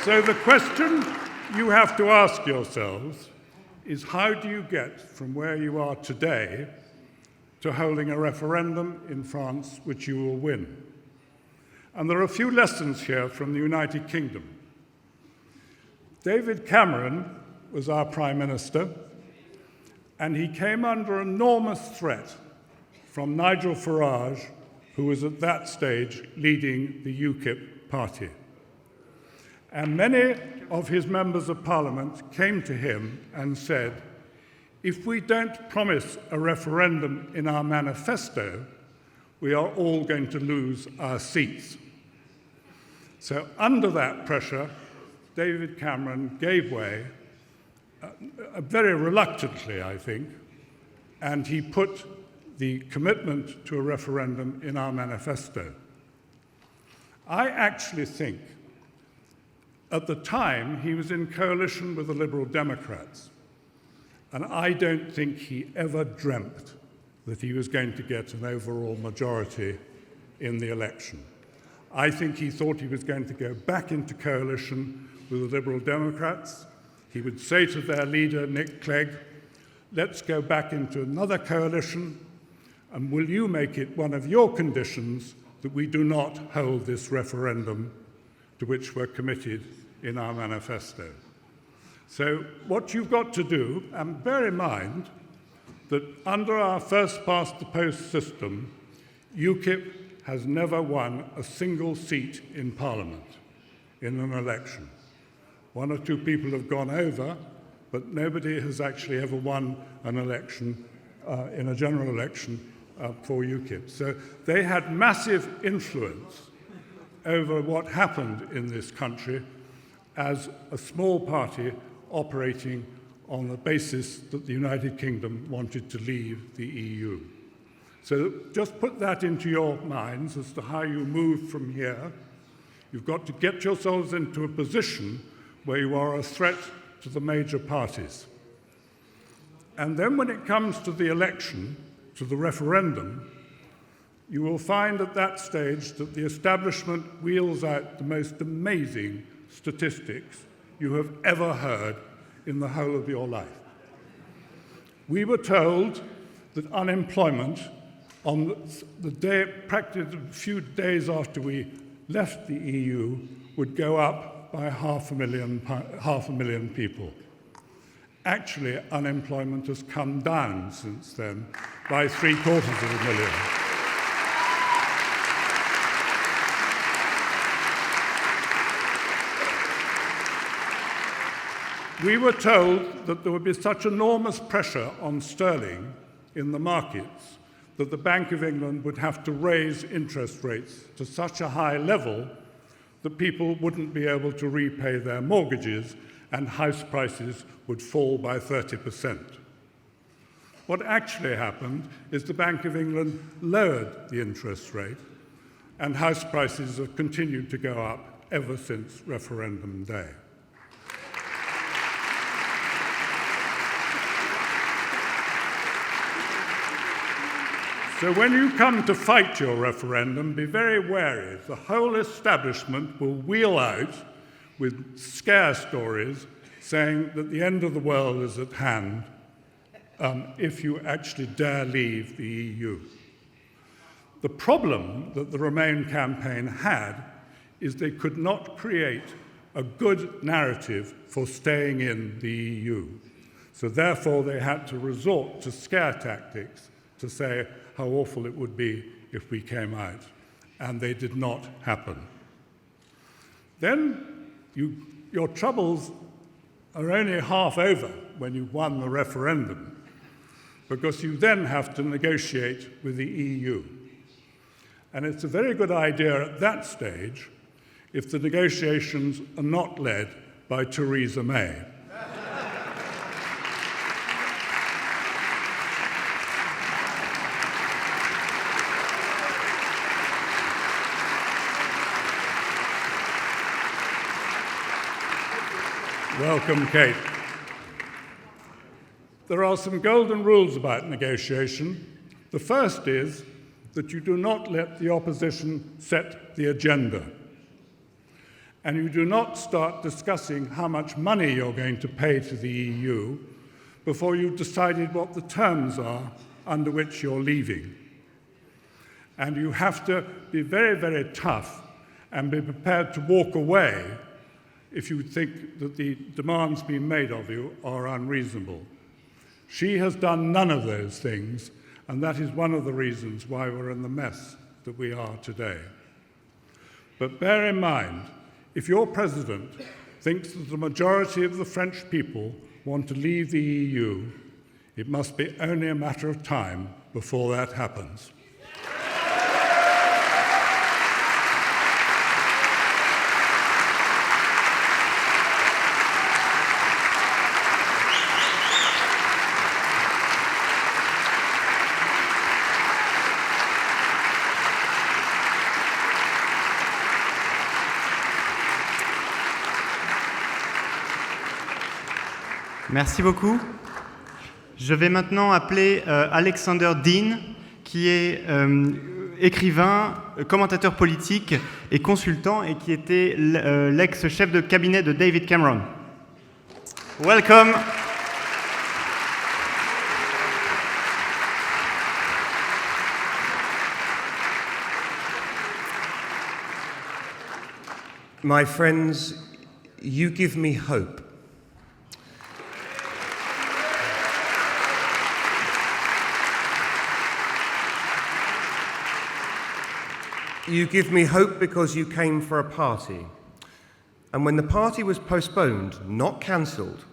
So the question you have to ask yourselves is how do you get from where you are today to holding a referendum in France which you will win? And there are a few lessons here from the United Kingdom. David Cameron was our Prime Minister, and he came under enormous threat from Nigel Farage, who was at that stage leading the UKIP party. And many of his members of parliament came to him and said, if we don't promise a referendum in our manifesto, we are all going to lose our seats. So under that pressure, David Cameron gave way, very reluctantly, I think, and he put the commitment to a referendum in our manifesto. I actually think at the time, he was in coalition with the Liberal Democrats, and I don't think he ever dreamt that he was going to get an overall majority in the election. I think he thought he was going to go back into coalition with the Liberal Democrats. He would say to their leader, Nick Clegg, let's go back into another coalition, and will you make it one of your conditions that we do not hold this referendum to which we're committed in our manifesto. So what you've got to do, and bear in mind that under our first-past-the-post system, UKIP has never won a single seat in Parliament in an election. One or two people have gone over, but nobody has actually ever won an election in a general election for UKIP. So they had massive influence over what happened in this country as a small party operating on the basis that the United Kingdom wanted to leave the EU. So just put that into your minds as to how you move from here. You've got to get yourselves into a position where you are a threat to the major parties. And then when it comes to the election, to the referendum, you will find at that stage that the establishment wheels out the most amazing statistics you have ever heard in the whole of your life. We were told that unemployment on the day, practically a few days after we left the EU, would go up by 500,000 people. Actually, unemployment has come down since then by 750,000. We were told that there would be such enormous pressure on sterling in the markets that the Bank of England would have to raise interest rates to such a high level that people wouldn't be able to repay their mortgages and house prices would fall by 30%. What actually happened is the Bank of England lowered the interest rate, and house prices have continued to go up ever since referendum day. So when you come to fight your referendum, be very wary. The whole establishment will wheel out with scare stories saying that the end of the world is at hand if you actually dare leave the EU. The problem that the Remain campaign had is they could not create a good narrative for staying in the EU. So therefore they had to resort to scare tactics to say how awful it would be if we came out. And they did not happen. Then your troubles are only half over when you've won the referendum, because you then have to negotiate with the EU. And it's a very good idea at that stage if the negotiations are not led by Theresa May. Welcome, Kate. There are some golden rules about negotiation. The first is that you do not let the opposition set the agenda. And you do not start discussing how much money you're going to pay to the EU before you've decided what the terms are under which you're leaving. And you have to be very, very tough and be prepared to walk away if you think that the demands being made of you are unreasonable. She has done none of those things, and that is one of the reasons why we're in the mess that we are today. But bear in mind, if your president thinks that the majority of the French people want to leave the EU, it must be only a matter of time before that happens. Merci beaucoup. Je vais maintenant appeler Alexander Dean, qui est écrivain, commentateur politique et consultant, et qui était l'ex-chef de cabinet de David Cameron. Welcome. My friends, you give me hope. You give me hope because you came for a party. And when the party was postponed, not cancelled,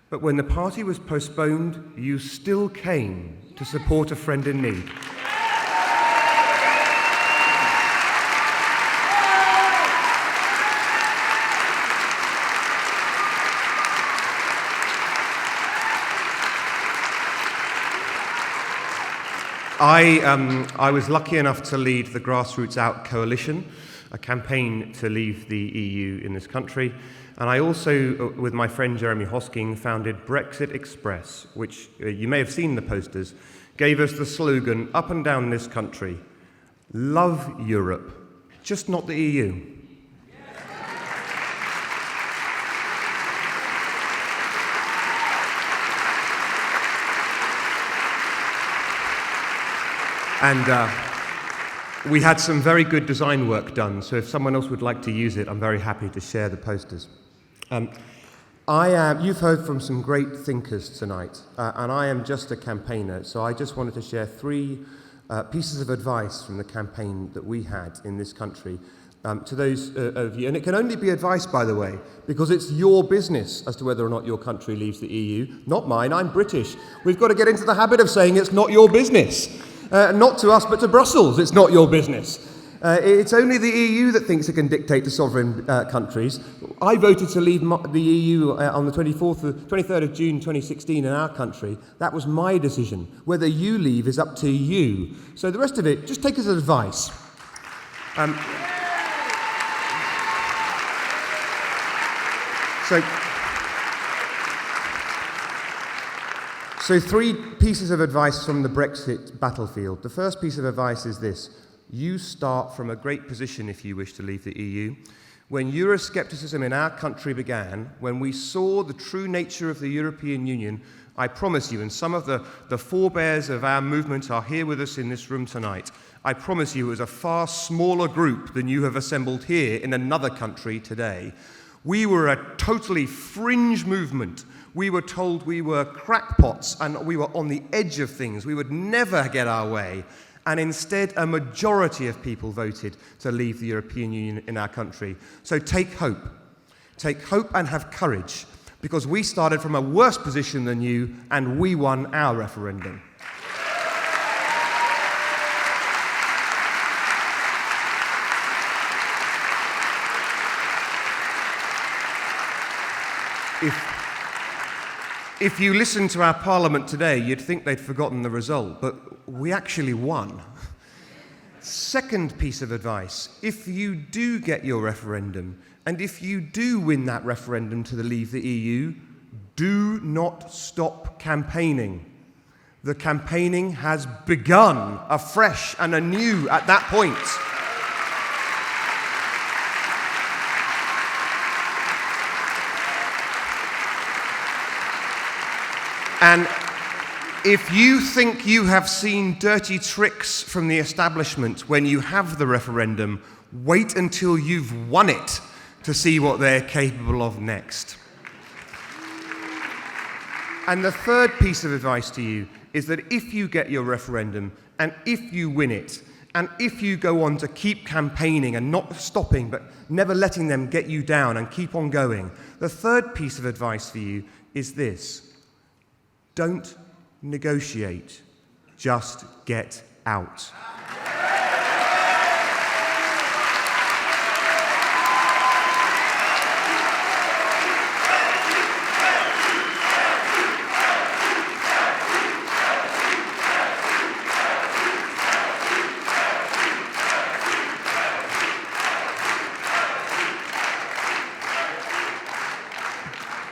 but when the party was postponed, you still came to support a friend in need. I was lucky enough to lead the Grassroots Out Coalition, a campaign to leave the EU in this country. And I also, with my friend Jeremy Hosking, founded Brexit Express, which you may have seen the posters, gave us the slogan up and down this country, love Europe, just not the EU. And we had some very good design work done, so if someone else would like to use it, I'm very happy to share the posters. You've heard from some great thinkers tonight, and I am just a campaigner, so I just wanted to share three pieces of advice from the campaign that we had in this country to those of you. And it can only be advice, by the way, because it's your business as to whether or not your country leaves the EU, not mine. I'm British. We've got to get into the habit of saying it's not your business. Not to us, but to Brussels. It's not your business. It's only the EU that thinks it can dictate to sovereign countries. I voted to leave the EU on the 23rd of June 2016 in our country. That was my decision. Whether you leave is up to you. So the rest of it, just take as advice. So three pieces of advice from the Brexit battlefield. The first piece of advice is this. You start from a great position if you wish to leave the EU. When Euroscepticism in our country began, when we saw the true nature of the European Union, I promise you, and some of the forebears of our movement are here with us in this room tonight, I promise you it was a far smaller group than you have assembled here in another country today. We were a totally fringe movement. We were told we were crackpots and we were on the edge of things. We would never get our way. And instead, a majority of people voted to leave the European Union in our country. So take hope. Take hope and have courage, because we started from a worse position than you and we won our referendum. If you listen to our parliament today, you'd think they'd forgotten the result, but we actually won. Second piece of advice, if you do get your referendum, and if you do win that referendum to leave the EU, do not stop campaigning. The campaigning has begun afresh and anew at that point. And if you think you have seen dirty tricks from the establishment when you have the referendum, wait until you've won it to see what they're capable of next. And the third piece of advice to you is that if you get your referendum, and if you win it, and if you go on to keep campaigning and not stopping, but never letting them get you down and keep on going, the third piece of advice for you is this. Don't negotiate, just get out.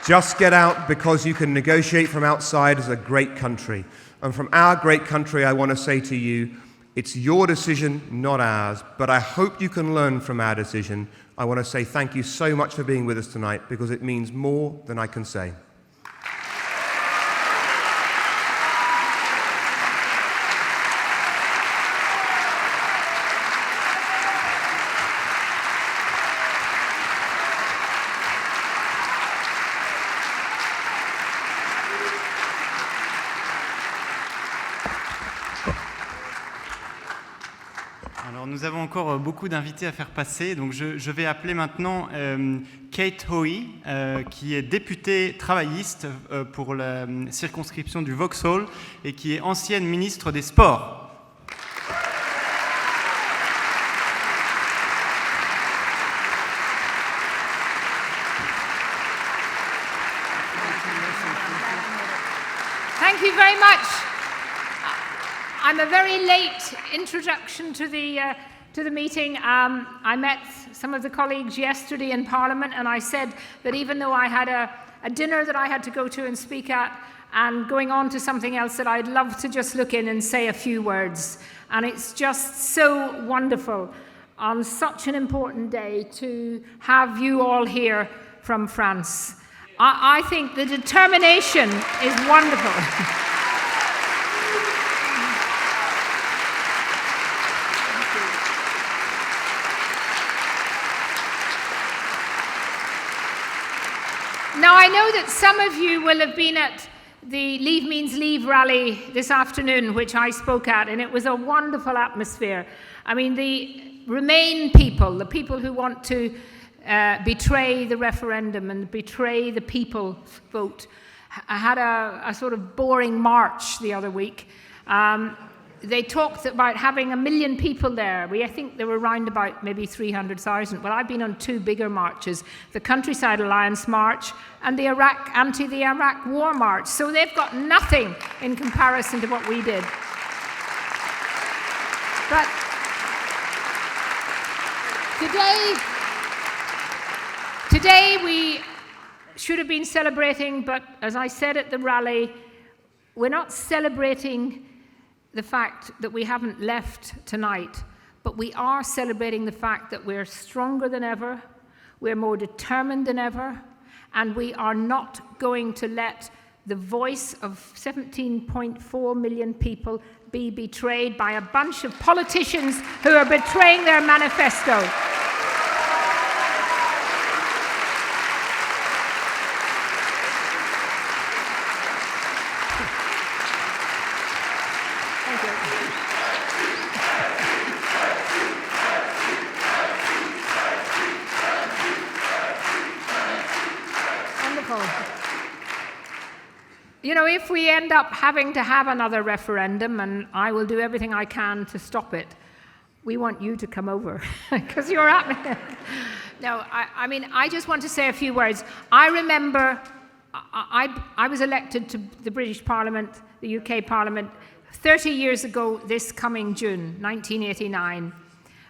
Just get out, because you can negotiate from outside as a great country. And from our great country, I want to say to you, it's your decision, not ours, but I hope you can learn from our decision. I want to say thank you so much for being with us tonight, because it means more than I can say. Nous avons encore beaucoup d'invités à faire passer, donc je vais appeler maintenant Kate Hoey, qui est députée travailliste pour la circonscription du Vauxhall et qui est ancienne ministre des Sports. Thank you very much. I'm a very late introduction to the meeting. I met some of the colleagues yesterday in Parliament, and I said that even though I had a dinner that I had to go to and speak at, and going on to something else, that I'd love to just look in and say a few words. And it's just so wonderful on such an important day to have you all here from France. I think the determination is wonderful. Now, I know that some of you will have been at the Leave Means Leave rally this afternoon, which I spoke at, and it was a wonderful atmosphere. I mean, the Remain people, the people who want to betray the referendum and betray the people's vote, had a sort of boring march the other week. They talked about having 1 million people there. I think there were around about maybe 300,000. Well, I've been on 2 bigger marches, the Countryside Alliance March and the Anti-Iraq War March. So they've got nothing in comparison to what we did. But today we should have been celebrating, but as I said at the rally, we're not celebrating the fact that we haven't left tonight, but we are celebrating the fact that we're stronger than ever, we're more determined than ever, and we are not going to let the voice of 17.4 million people be betrayed by a bunch of politicians who are betraying their manifesto. You know, if we end up having to have another referendum, and I will do everything I can to stop it, we want you to come over, because you're at No, I mean, I just want to say a few words. I remember I was elected to the British Parliament, the UK Parliament, 30 years ago this coming June, 1989.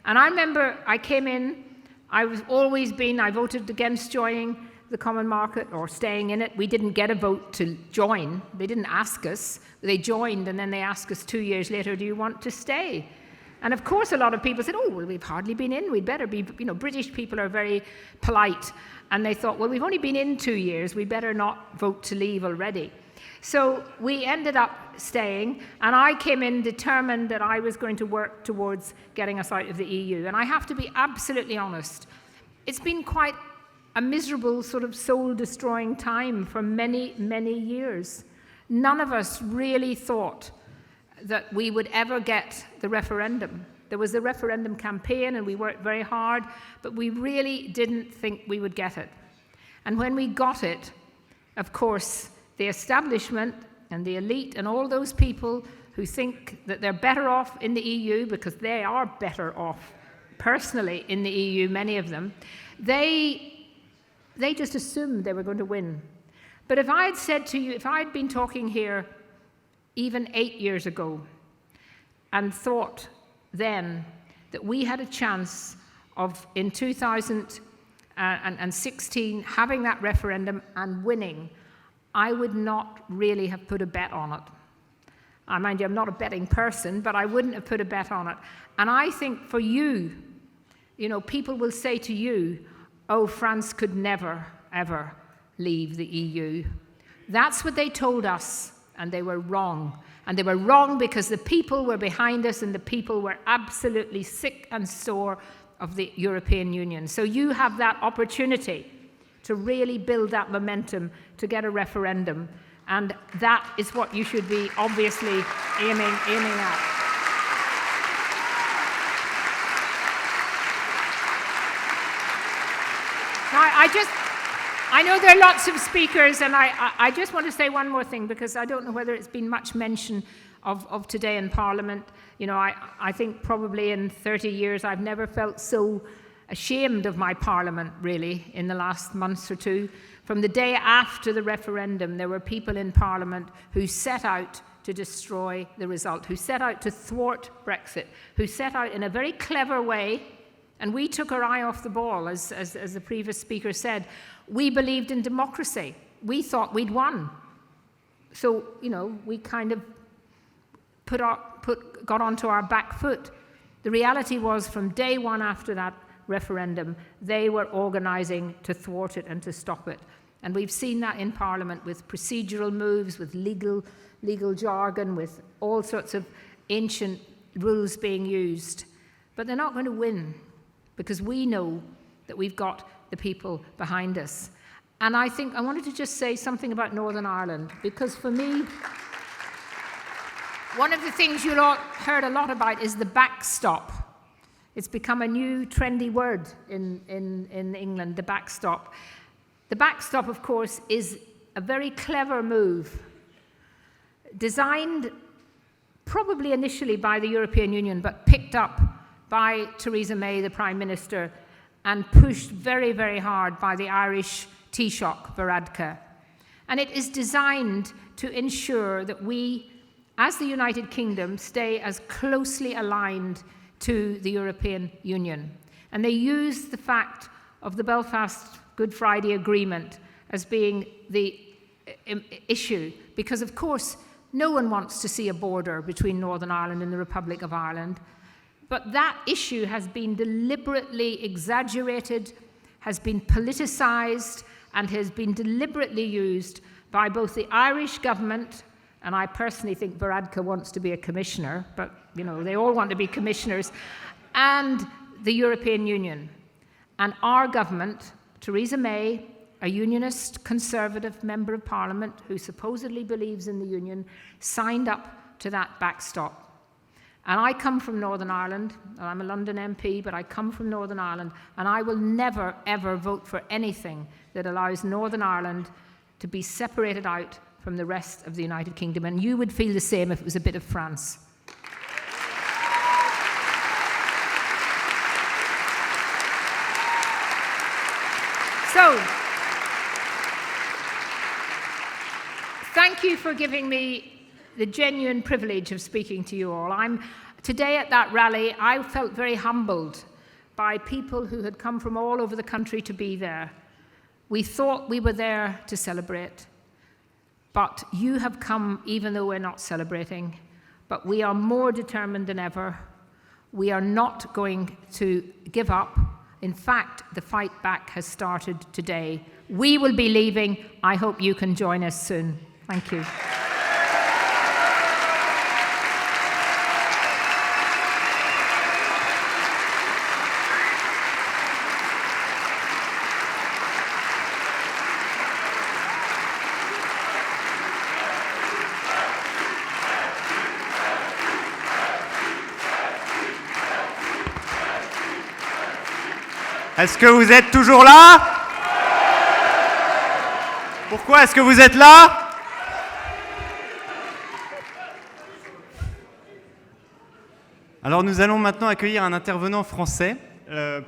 And I remember I came in, I voted against joining the common market or staying in it. We didn't get a vote to join. They didn't ask us. They joined, and then they asked us 2 years later, do you want to stay? And of course, a lot of people said, oh, well, we've hardly been in. We'd better be, you know, British people are very polite. And they thought, well, we've only been in 2 years. We better not vote to leave already. So we ended up staying, and I came in determined that I was going to work towards getting us out of the EU. And I have to be absolutely honest. It's been quite a miserable, sort of soul-destroying time for many, many years. None of us really thought that we would ever get the referendum. There was the referendum campaign, and we worked very hard, but we really didn't think we would get it. And when we got it, of course, the establishment and the elite and all those people who think that they're better off in the EU, because they are better off personally in the EU, many of them, they just assumed they were going to win. But if I had said to you, if I had been talking here even 8 years ago and thought then that we had a chance of, in 2016, having that referendum and winning, I would not really have put a bet on it. I mind you, I'm not a betting person, but I wouldn't have put a bet on it. And I think for you, you know, people will say to you, oh, France could never, ever leave the EU. That's what they told us, and they were wrong. And they were wrong because the people were behind us, and the people were absolutely sick and sore of the European Union. So you have that opportunity to really build that momentum to get a referendum, and that is what you should be obviously aiming at. Now, I know there are lots of speakers, and I just want to say one more thing, because I don't know whether it's been much mention of today in Parliament. You know, I think probably in 30 years I've never felt so ashamed of my Parliament, really, in the last months or two. From the day after the referendum, there were people in Parliament who set out to destroy the result, who set out to thwart Brexit, who set out in a very clever way. And we took our eye off the ball, as the previous speaker said. We believed in democracy. We thought we'd won. So, you know, we kind of got onto our back foot. The reality was, from day one after that referendum, they were organising to thwart it and to stop it. And we've seen that in Parliament with procedural moves, with legal jargon, with all sorts of ancient rules being used. But they're not going to win, because we know that we've got the people behind us. And I think I wanted to just say something about Northern Ireland, because for me, one of the things you heard a lot about is the backstop. It's become a new trendy word in England, the backstop. The backstop, of course, is a very clever move, designed probably initially by the European Union, but picked up by Theresa May, the Prime Minister, and pushed very, very hard by the Irish Taoiseach, Varadkar. And it is designed to ensure that we, as the United Kingdom, stay as closely aligned to the European Union. And they use the fact of the Belfast Good Friday Agreement as being the issue, because, of course, no one wants to see a border between Northern Ireland and the Republic of Ireland. But that issue has been deliberately exaggerated, has been politicised, and has been deliberately used by both the Irish government And I personally think Varadkar wants to be a commissioner, but, you know, they all want to be commissioners. And the European Union. And our government, Theresa May, a unionist, conservative member of parliament who supposedly believes in the union, signed up to that backstop. And I come from Northern Ireland, I'm a London MP, but I come from Northern Ireland, and I will never, ever vote for anything that allows Northern Ireland to be separated out from the rest of the United Kingdom. And you would feel the same if it was a bit of France. So, thank you for giving me the genuine privilege of speaking to you all. Today at that rally, I felt very humbled by people who had come from all over the country to be there. We thought we were there to celebrate, but you have come even though we're not celebrating. But we are more determined than ever. We are not going to give up. In fact, the fight back has started today. We will be leaving. I hope you can join us soon. Thank you. Est-ce que vous êtes toujours là? Pourquoi est-ce que vous êtes là? Alors nous allons maintenant accueillir un intervenant français,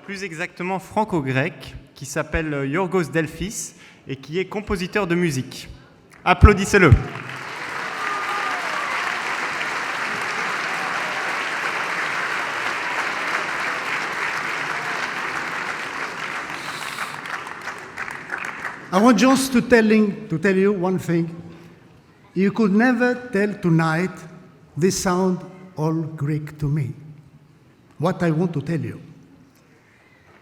plus exactement franco-grec, qui s'appelle Yorgos Delphis et qui est compositeur de musique. Applaudissez-le. I want just to tell you one thing. You could never tell tonight this sound all Greek to me. What I want to tell you.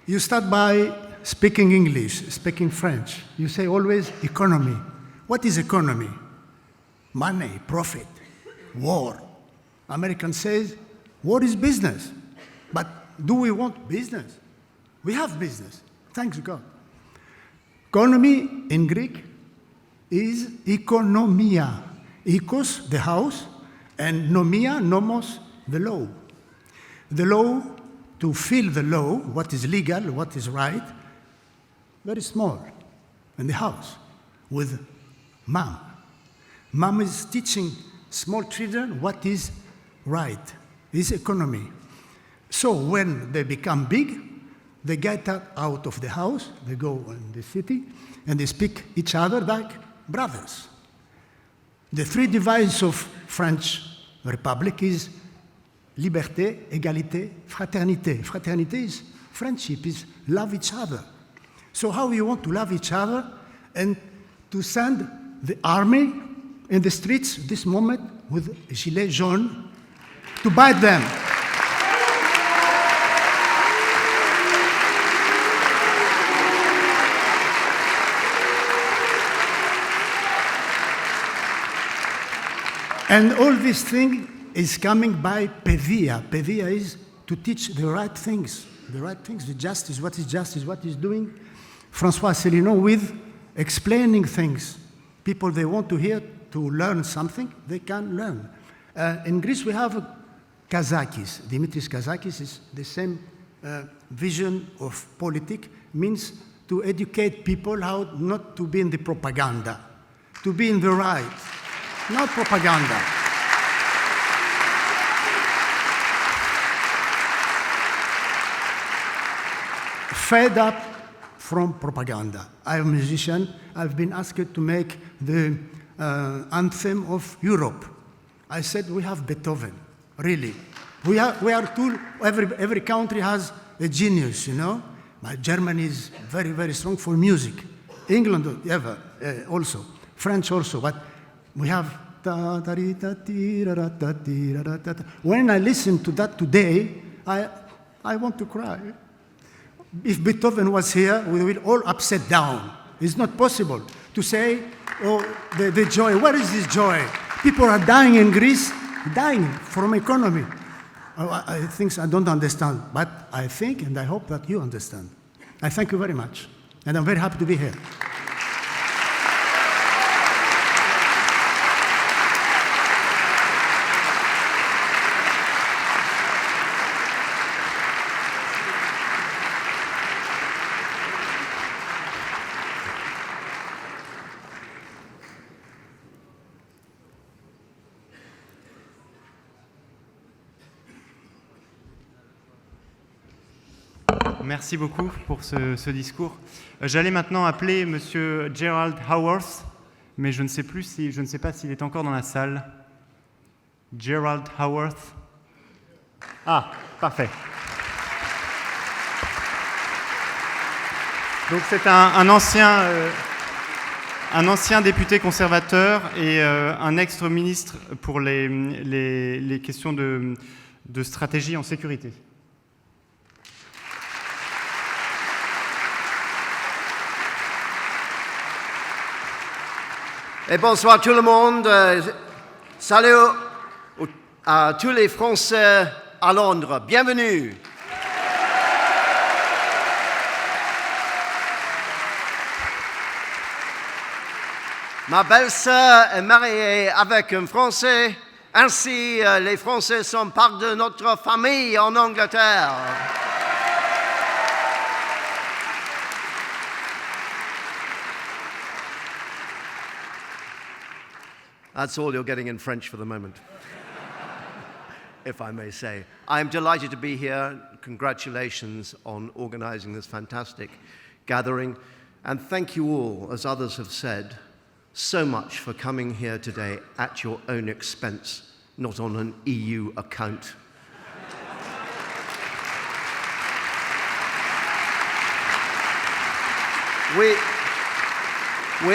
You start by speaking English, speaking French. You say always economy. What is economy? Money, profit, war. American says war is business. But do we want business? We have business, thanks God. Economy in Greek is economia. Eikos, the house, and nomia, nomos, the law. The law, to feel the law, what is legal, what is right, very small, in the house, with mom. Mom is teaching small children what is right, is economy. So when they become big, they get out of the house, they go in the city, and they speak each other like brothers. The three divides of French Republic is liberté, égalité, fraternité. Fraternité is friendship, is love each other. So how you want to love each other and to send the army in the streets this moment with gilets jaunes to bite them. And all this thing is coming by pedia. Pedia is to teach the right things, the justice, what is doing. François Asselineau with explaining things. People, they want to hear, to learn something, they can learn. In Greece, we have Kazakis. Dimitris Kazakis is the same vision of politics, means to educate people how not to be in the propaganda, to be in the right. Not propaganda. Fed up from propaganda. I'm a musician. I've been asked to make the anthem of Europe. I said we have Beethoven, really. We are too, every country has a genius, you know. Germany is very, very strong for music. England, also. French also, but we have when I listen to that today, I want to cry. If Beethoven was here, we will all upset down. It's not possible to say, oh, the joy. Where is this joy? People are dying in Greece, dying from economy. Things I don't understand, but I think and I hope that you understand. I thank you very much, and I'm very happy to be here. Merci beaucoup pour ce discours. J'allais maintenant appeler Monsieur Gerald Howarth, mais je ne sais pas s'il est encore dans la salle. Gerald Howarth. Ah, parfait. Donc c'est un ancien député conservateur et un ex-ministre pour les questions de stratégie en sécurité. Et bonsoir tout le monde. Salut à tous les Français à Londres. Bienvenue. Ma belle-sœur est mariée avec un Français. Ainsi, les Français sont part de notre famille en Angleterre. That's all you're getting in French for the moment, if I may say. I'm delighted to be here. Congratulations on organizing this fantastic gathering. And thank you all, as others have said, so much for coming here today at your own expense, not on an EU account. We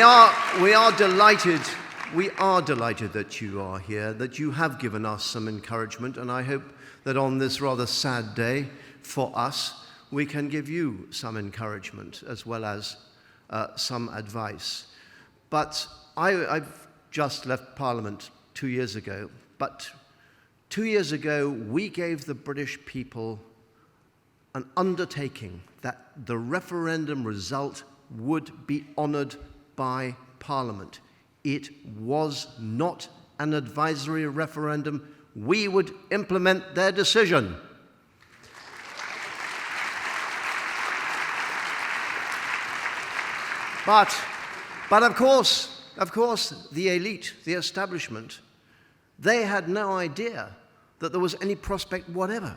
are delighted. We are delighted that you are here, that you have given us some encouragement, and I hope that on this rather sad day for us, we can give you some encouragement as well as some advice. But I've just left Parliament 2 years ago, but 2 years ago we gave the British people an undertaking that the referendum result would be honoured by Parliament. It was not an advisory referendum. We would implement their decision. But of course, the elite, the establishment, they had no idea that there was any prospect whatever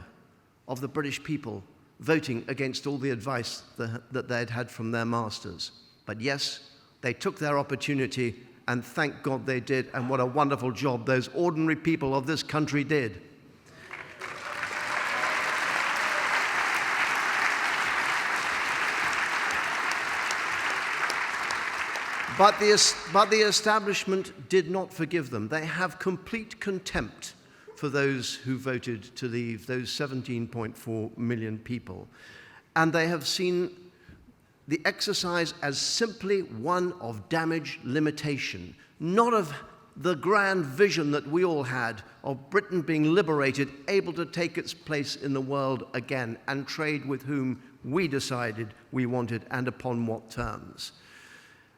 of the British people voting against all the advice that they'd had from their masters. But yes, they took their opportunity, and thank God they did, and what a wonderful job those ordinary people of this country did. But the establishment did not forgive them. They have complete contempt for those who voted to leave, those 17.4 million people. And they have seen the exercise as simply one of damage limitation, not of the grand vision that we all had of Britain being liberated, able to take its place in the world again and trade with whom we decided we wanted and upon what terms.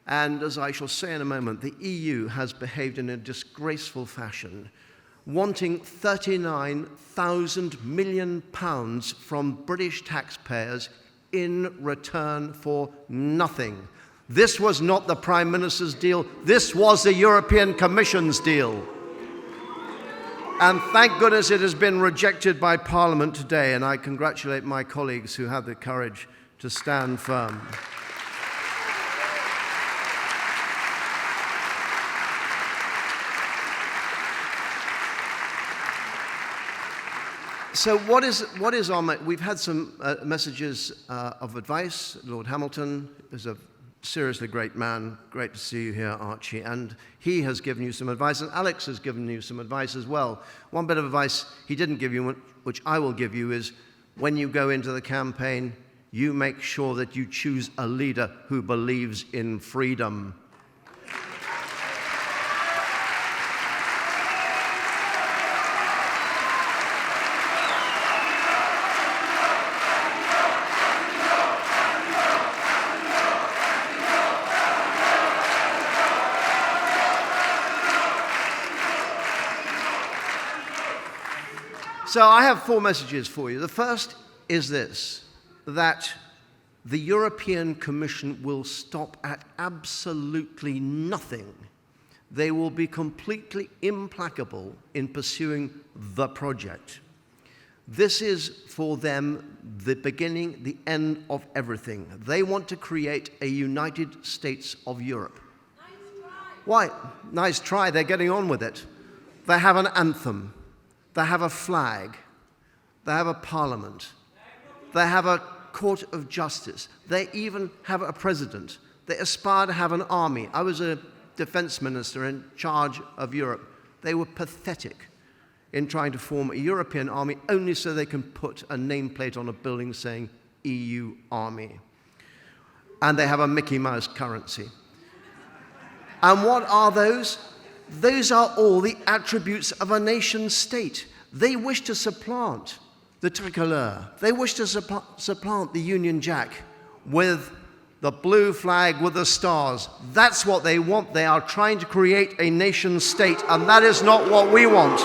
And as I shall say in a moment, the EU has behaved in a disgraceful fashion, wanting £39,000 million from British taxpayers in return for nothing. This was not the Prime Minister's deal. This was the European Commission's deal. And thank goodness it has been rejected by Parliament today, and I congratulate my colleagues who had the courage to stand firm. So what is our... We've had some messages of advice. Lord Hamilton is a seriously great man. Great to see you here, Archie. And he has given you some advice, and Alex has given you some advice as well. One bit of advice he didn't give you, which I will give you, is when you go into the campaign, you make sure that you choose a leader who believes in freedom. So I have 4 messages for you. The first is this, that the European Commission will stop at absolutely nothing. They will be completely implacable in pursuing the project. This is for them the beginning, the end of everything. They want to create a United States of Europe. Nice try. Why? Nice try. They're getting on with it. They have an anthem. They have a flag. They have a parliament. They have a court of justice. They even have a president. They aspire to have an army. I was a defense minister in charge of Europe. They were pathetic in trying to form a European army only so they can put a nameplate on a building saying EU Army. And they have a Mickey Mouse currency. And what are those? Those are all the attributes of a nation state. They wish to supplant the tricolor. They wish to supplant the Union Jack with the blue flag with the stars. That's what they want. They are trying to create a nation state, and that is not what we want.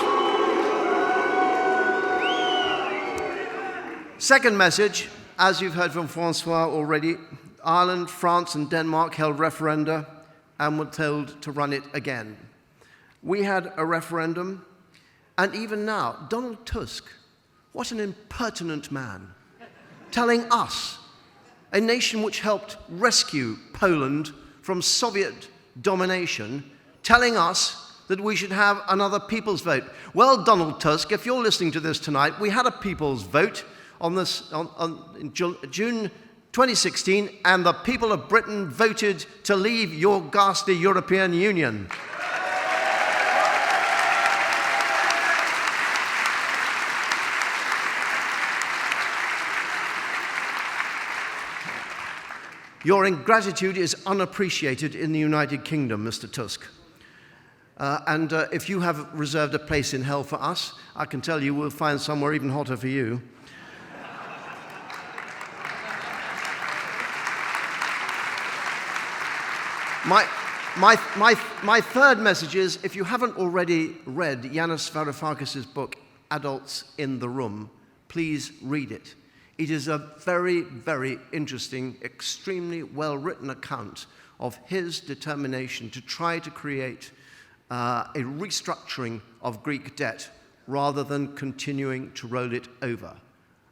Second message, as you've heard from Francois already, Ireland, France, and Denmark held referenda and were told to run it again. We had a referendum, and even now, Donald Tusk, what an impertinent man, telling us, a nation which helped rescue Poland from Soviet domination, telling us that we should have another people's vote. Well, Donald Tusk, if you're listening to this tonight, we had a people's vote in June 2016, and the people of Britain voted to leave your ghastly European Union. Your ingratitude is unappreciated in the United Kingdom, Mr. Tusk. And if you have reserved a place in hell for us, I can tell you we'll find somewhere even hotter for you. My third message is, if you haven't already read Yanis Varoufakis' book, Adults in the Room, please read it. It is a very, very interesting, extremely well-written account of his determination to try to create a restructuring of Greek debt rather than continuing to roll it over.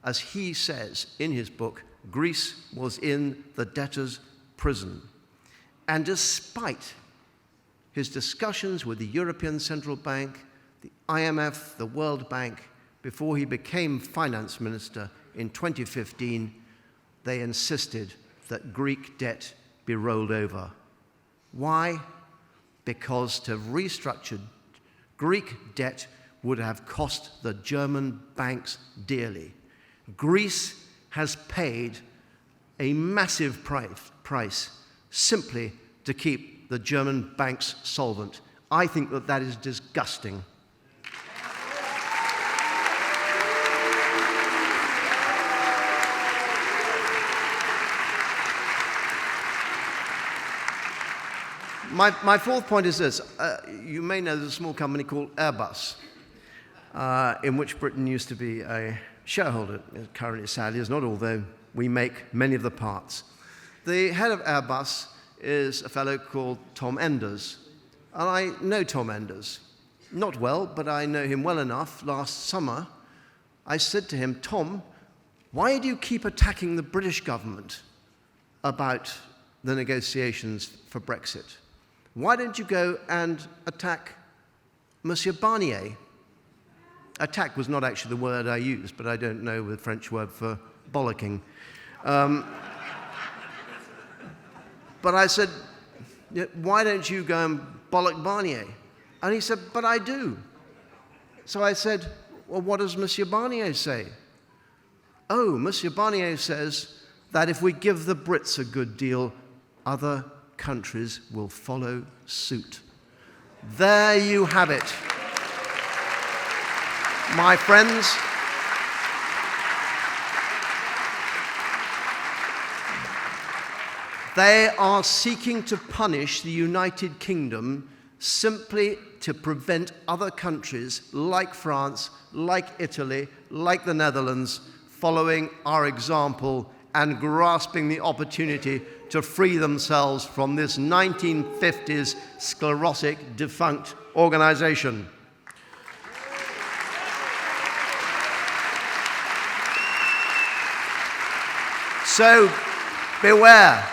As he says in his book, Greece was in the debtor's prison. And despite his discussions with the European Central Bank, the IMF, the World Bank, before he became finance minister in 2015, they insisted that Greek debt be rolled over. Why? Because to have restructured Greek debt would have cost the German banks dearly. Greece has paid a massive price simply to keep the German banks solvent. I think that that is disgusting. My fourth point is this. You may know there's a small company called Airbus, in which Britain used to be a shareholder. It currently, sadly, is not, although we make many of the parts. The head of Airbus is a fellow called Tom Enders. And I know Tom Enders. Not well, but I know him well enough. Last summer, I said to him, Tom, why do you keep attacking the British government about the negotiations for Brexit? Why don't you go and attack Monsieur Barnier? Attack was not actually the word I used, but I don't know the French word for bollocking. But I said, why don't you go and bollock Barnier? And he said, but I do. So I said, well, what does Monsieur Barnier say? Oh, Monsieur Barnier says that if we give the Brits a good deal, other countries will follow suit. There you have it. My friends, they are seeking to punish the United Kingdom simply to prevent other countries like France, like Italy, like the Netherlands, following our example and grasping the opportunity to free themselves from this 1950s sclerotic, defunct organization. So, beware,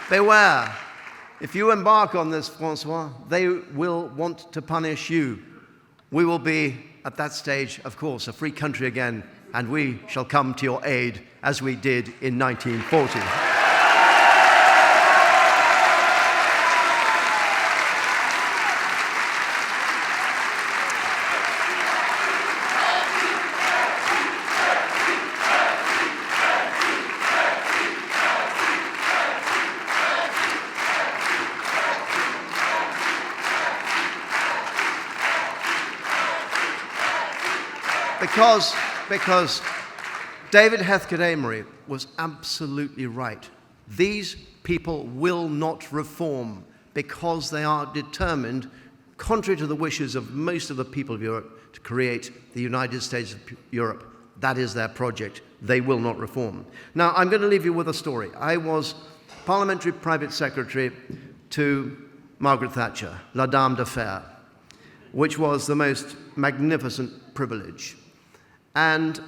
beware. If you embark on this, Francois, they will want to punish you. We will be, at that stage, of course, a free country again, and we shall come to your aid as we did in 1940. Because David Heathcote Amory was absolutely right. These people will not reform because they are determined, contrary to the wishes of most of the people of Europe, to create the United States of Europe. That is their project. They will not reform. Now, I'm going to leave you with a story. I was parliamentary private secretary to Margaret Thatcher, La Dame de Fer, which was the most magnificent privilege. And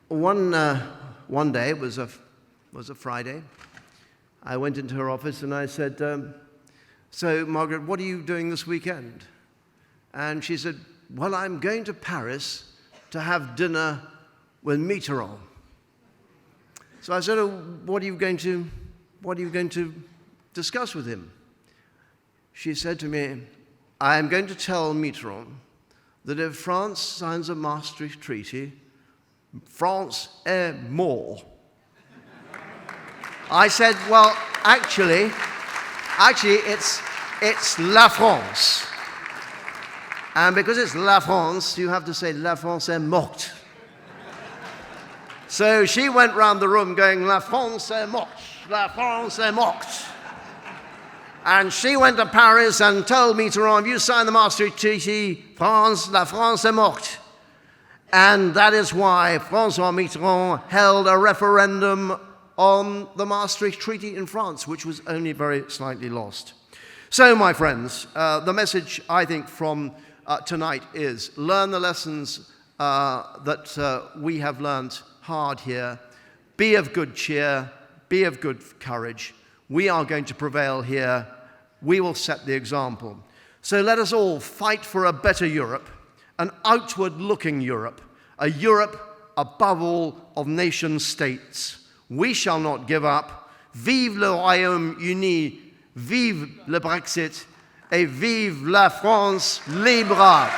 one day, it was a Friday, I went into her office and I said, so Margaret, what are you doing this weekend? And she said, well, I'm going to Paris to have dinner with Mitterrand. So I said, oh, what are you going to discuss with him? She said to me, I am going to tell Mitterrand that if France signs a Maastricht Treaty, France est mort. I said, well, actually, it's La France. And because it's La France, you have to say La France est morte. So she went round the room going, La France est morte, La France est morte. And she went to Paris and told Mitterrand, if you sign the Maastricht Treaty, La France est morte. And that is why François Mitterrand held a referendum on the Maastricht Treaty in France, which was only very slightly lost. So, my friends, the message, I think, from tonight is learn the lessons that we have learnt hard here. Be of good cheer. Be of good courage. We are going to prevail here. We will set the example. So let us all fight for a better Europe, an outward-looking Europe, a Europe, above all, of nation-states. We shall not give up. Vive le Royaume-Uni, vive le Brexit, et vive la France libre.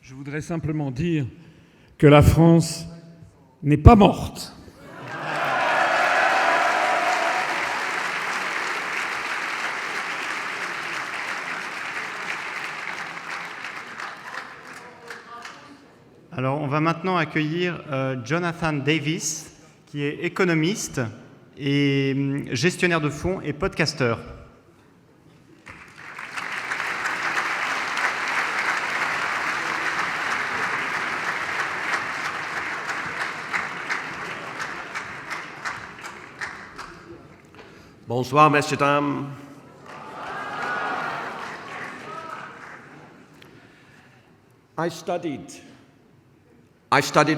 Je voudrais simplement dire que la France n'est pas morte. Alors, on va maintenant accueillir Jonathan Davis, qui est économiste et gestionnaire de fonds et podcasteur. Bonsoir, messieurs, dames. I studied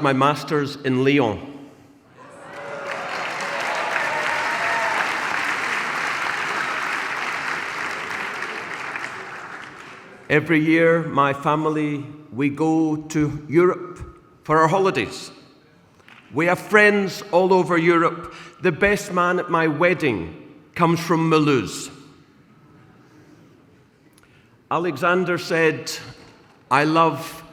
my master's in Lyon. Every year, my family, we go to Europe for our holidays. We have friends all over Europe. The best man at my wedding comes from Mulhouse. Alexander said, I love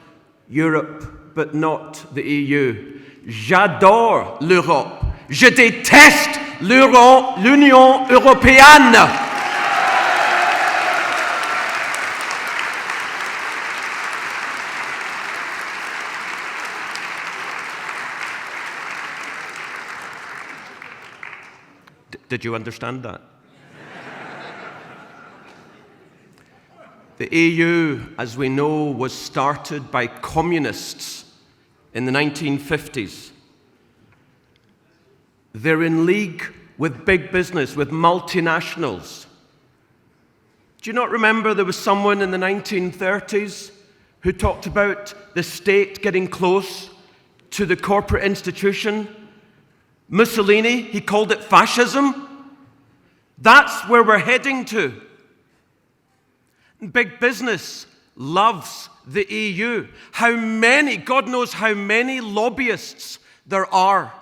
Europe, but not the EU. J'adore l'Europe. Je déteste l'Union européenne. Did you understand that? The EU, as we know, was started by communists in the 1950s. They're in league with big business, with multinationals. Do you not remember there was someone in the 1930s who talked about the state getting close to the corporate institution? Mussolini, he called it fascism. That's where we're heading to. Big business loves the EU. How many, God knows how many lobbyists there are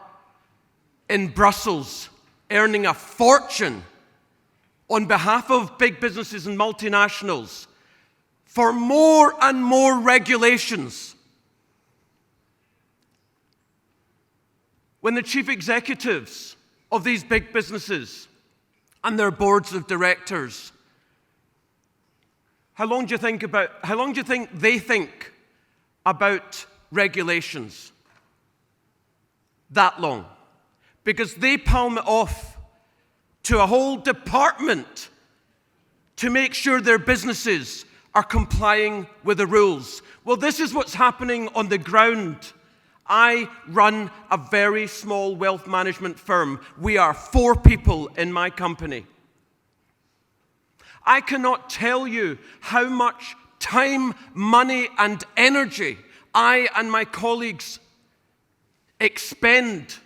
in Brussels earning a fortune on behalf of big businesses and multinationals for more and more regulations. When the chief executives of these big businesses and their boards of directors, how long do you think they think about regulations? That long. Because they palm it off to a whole department to make sure their businesses are complying with the rules. Well, this is what's happening on the ground. I run a very small wealth management firm. We are 4 people in my company. I cannot tell you how much time, money, and energy I and my colleagues expend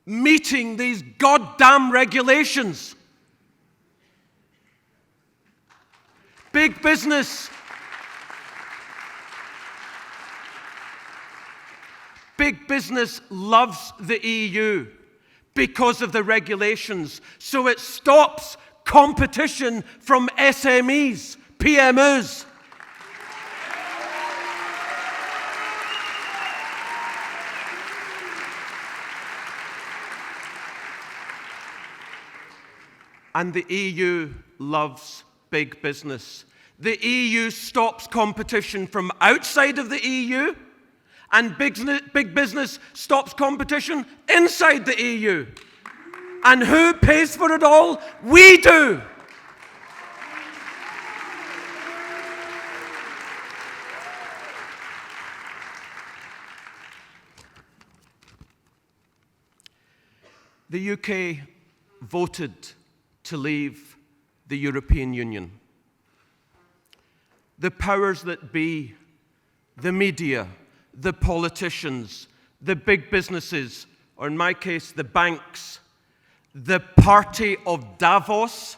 meeting these goddamn regulations. Big business. Big business loves the EU because of the regulations, so it stops competition from SMEs, PMEs. And the EU loves big business. The EU stops competition from outside of the EU, and big business stops competition inside the EU. And who pays for it all? We do. The UK voted to leave the European Union. The powers that be, the media, the politicians, the big businesses, or in my case, the banks, the party of Davos,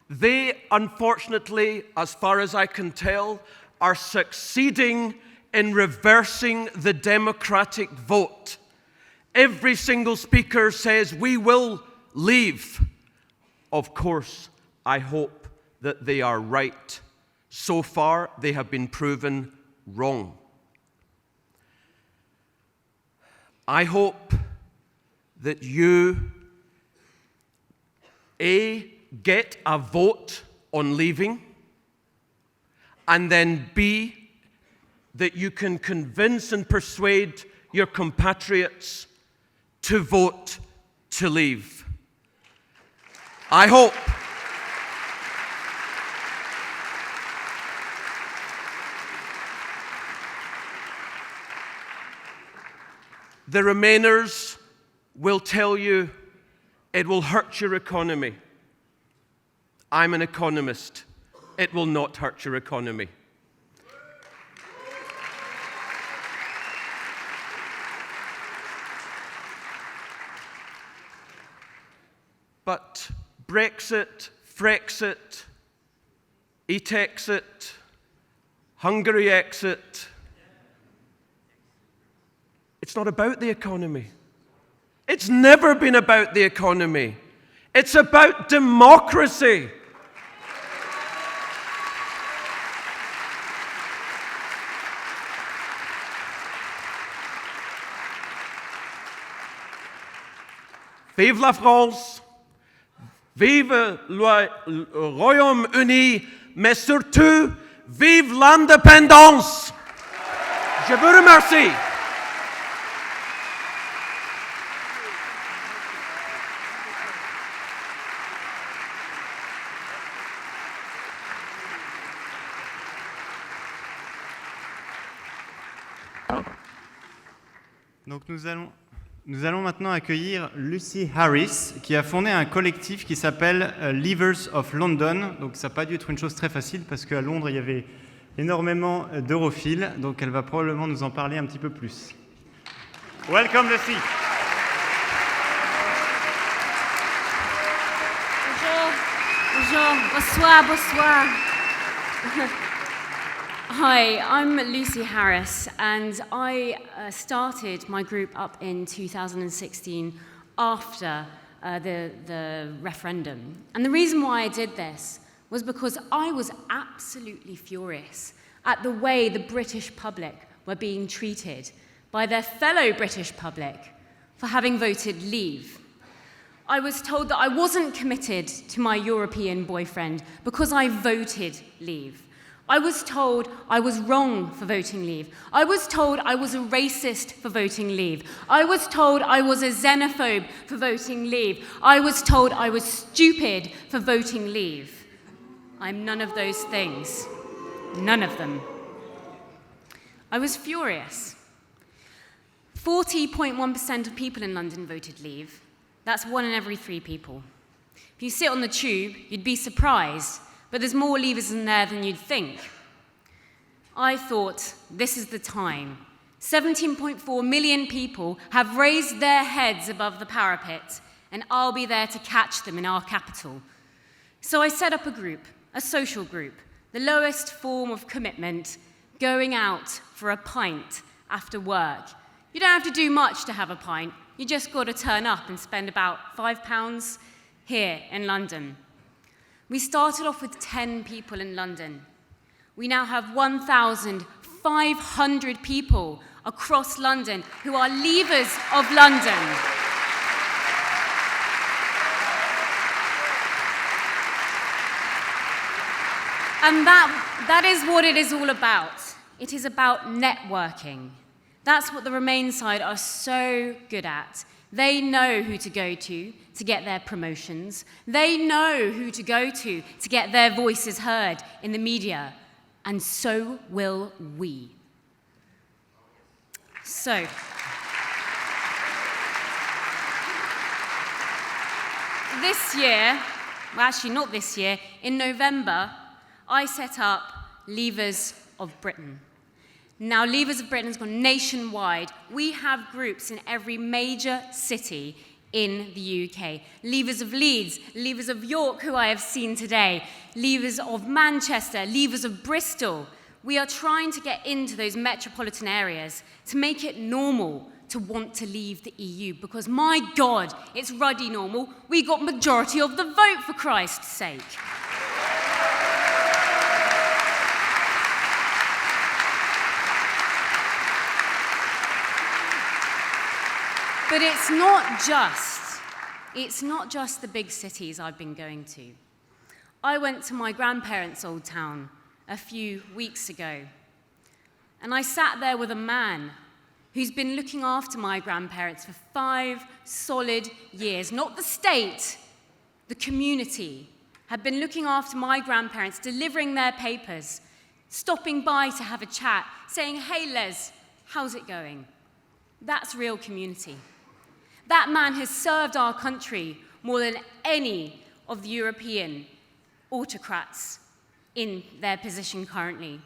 they, unfortunately, as far as I can tell, are succeeding in reversing the democratic vote. Every single speaker says, we will leave. Of course, I hope that they are right. So far, they have been proven wrong. I hope that you, A, get a vote on leaving, and then B, that you can convince and persuade your compatriots to vote to leave. I hope the Remainers will tell you it will hurt your economy. I'm an economist. It will not hurt your economy. But Brexit, Frexit, Etexit, Hungary exit, it's not about the economy. It's never been about the economy. It's about democracy. Vive la France, vive le Royaume-Uni, mais surtout, vive l'indépendance. Je vous remercie. Donc nous allons maintenant accueillir Lucy Harris, qui a fondé un collectif qui s'appelle Leavers of London. Donc ça n'a pas dû être une chose très facile parce qu'à Londres, il y avait énormément d'europhiles. Donc elle va probablement nous en parler un petit peu plus. Welcome, Lucy. Bonjour, bonsoir. Hi, I'm Lucy Harris, and I started my group up in 2016 after the referendum. And the reason why I did this was because I was absolutely furious at the way the British public were being treated by their fellow British public for having voted Leave. I was told that I wasn't committed to my European boyfriend because I voted Leave. I was told I was wrong for voting Leave. I was told I was a racist for voting Leave. I was told I was a xenophobe for voting Leave. I was told I was stupid for voting Leave. I'm none of those things. None of them. I was furious. 40.1% of people in London voted Leave. That's 1 in every 3 people. If you sit on the tube, you'd be surprised, but there's more Leavers in there than you'd think. I thought, this is the time. 17.4 million people have raised their heads above the parapet, and I'll be there to catch them in our capital. So I set up a group, a social group, the lowest form of commitment, going out for a pint after work. You don't have to do much to have a pint. You just got to turn up and spend about £5 here in London. We started off with 10 people in London. We now have 1,500 people across London who are Leavers of London. And that is what it is all about. It is about networking. That's what the Remain side are so good at. They know who to go to get their promotions. They know who to go to get their voices heard in the media. And so will we. So, this year, well, actually not this year, in November, I set up Leavers of Britain. Now, Leavers of Britain has gone nationwide. We have groups in every major city in the UK. Leavers of Leeds, Leavers of York, who I have seen today, Leavers of Manchester, Leavers of Bristol. We are trying to get into those metropolitan areas to make it normal to want to leave the EU, because my God, it's ruddy normal. We got majority of the vote, for Christ's sake. But it's not just the big cities I've been going to. I went to my grandparents' old town a few weeks ago, and I sat there with a man who's been looking after my grandparents for 5 solid years. Not the state, the community had been looking after my grandparents, delivering their papers, stopping by to have a chat, saying, "Hey, Les, how's it going?" That's real community. That man has served our country more than any of the European autocrats in their position currently.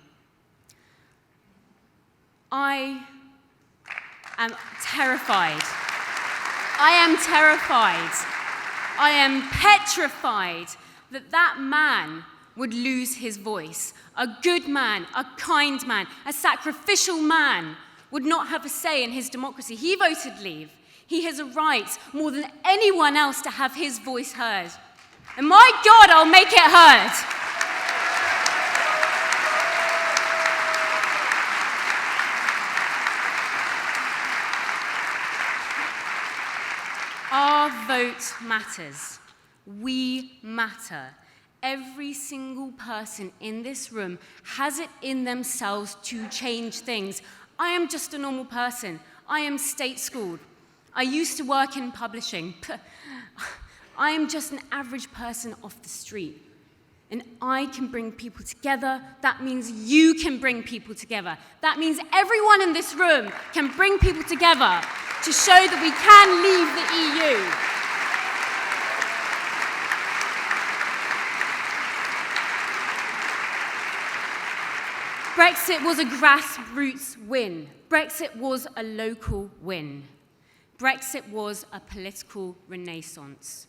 I am terrified. I am terrified. I am petrified that that man would lose his voice. A good man, a kind man, a sacrificial man would not have a say in his democracy. He voted Leave. He has a right, more than anyone else, to have his voice heard. And my God, I'll make it heard. Our vote matters. We matter. Every single person in this room has it in themselves to change things. I am just a normal person. I am state-schooled. I used to work in publishing. I am just an average person off the street. And I can bring people together. That means you can bring people together. That means everyone in this room can bring people together to show that we can leave the EU. Brexit was a grassroots win. Brexit was a local win. Brexit was a political renaissance.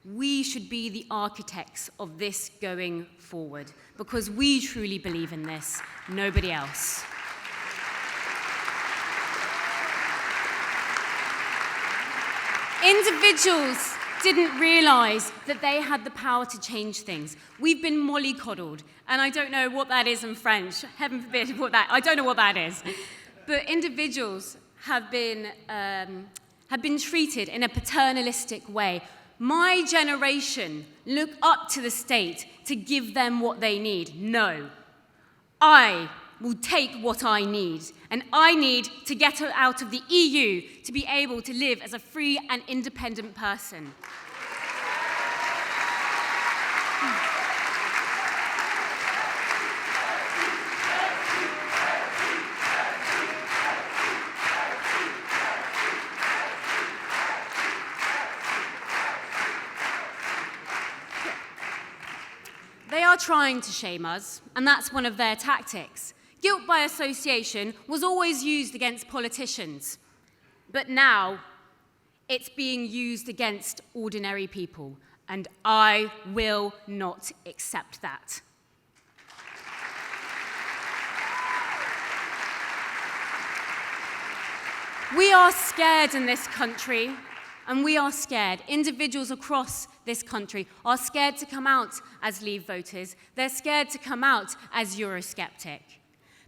We should be the architects of this going forward because we truly believe in this, nobody else. Individuals didn't realise that they had the power to change things. We've been mollycoddled, and I don't know what that is in French. Heaven forbid what that. I don't know what that is. But individuals have been treated in a paternalistic way. My generation look up to the state to give them what they need. No, I will take what I need, and I need to get out of the EU to be able to live as a free and independent person. They are trying to shame us, and that's one of their tactics. Guilt by association was always used against politicians, but now it's being used against ordinary people, and I will not accept that. We are scared in this country, and we are scared. Individuals across this country are scared to come out as Leave voters. They're scared to come out as Eurosceptic.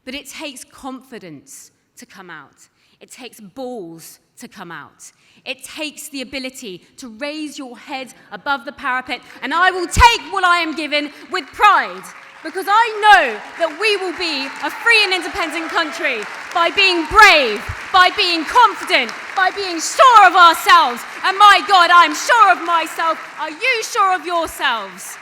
But it takes confidence to come out. It takes balls to come out. It takes the ability to raise your head above the parapet, and I will take what I am given with pride, because I know that we will be a free and independent country by being brave, by being confident, by being sure of ourselves. And my God, I'm sure of myself. Are you sure of yourselves?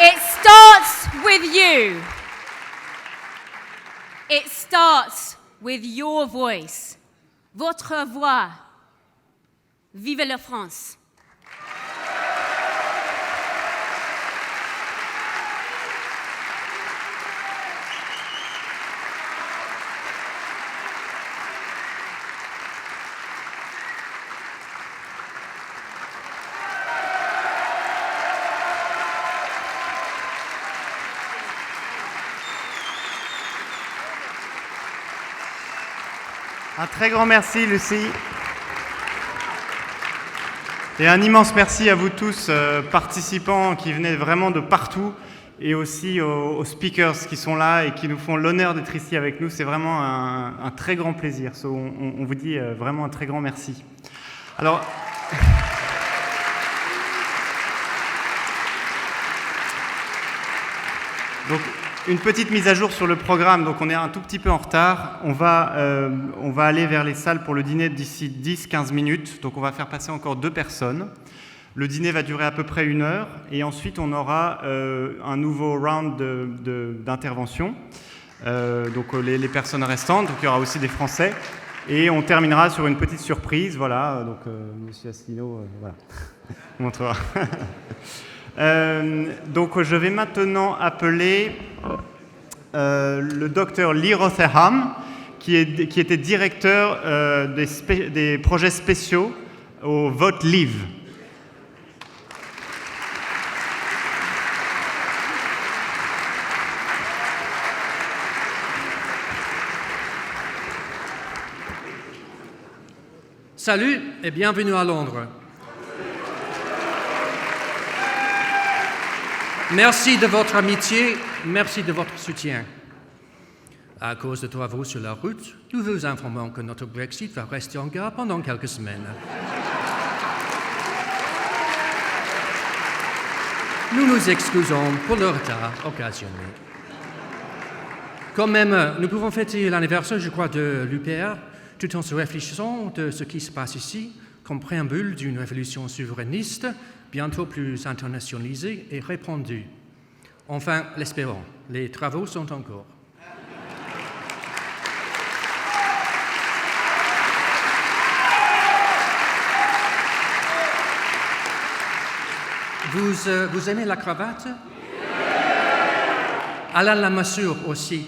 It starts with you. It starts with your voice. Votre voix. Vive la France. Un très grand merci, Lucie. Et un immense merci à vous tous, participants qui venaient vraiment de partout, et aussi aux speakers qui sont là et qui nous font l'honneur d'être ici avec nous. C'est vraiment un très grand plaisir. On vous dit vraiment un très grand merci. Alors, donc, une petite mise à jour sur le programme. Donc, on est un tout petit peu en retard. On va aller vers les salles pour le dîner d'ici 10-15 minutes. Donc, on va faire passer encore 2 personnes. Le dîner va durer à peu près 1 heure. Et ensuite, on aura un nouveau round d'intervention. Donc, les personnes restantes. Donc, il y aura aussi des Français. Et on terminera sur une petite surprise. Voilà. Donc, Monsieur Asselineau, voilà. On montrera. Donc je vais maintenant appeler le docteur Lee Rotherham, qui était directeur des projets spéciaux au vote Leave. Salut et bienvenue à Londres. Merci de votre amitié, merci de votre soutien. À cause de travaux sur la route, nous vous informons que notre Brexit va rester en gare pendant quelques semaines. Nous nous excusons pour le retard occasionné. Quand même, nous pouvons fêter l'anniversaire, je crois, de l'UPR, tout en se réfléchissant de ce qui se passe ici, comme préambule d'une révolution souverainiste, bientôt plus internationalisée et répandue. Enfin, l'espérons, les travaux sont en cours. Vous aimez la cravate? Alain Lamassoure aussi.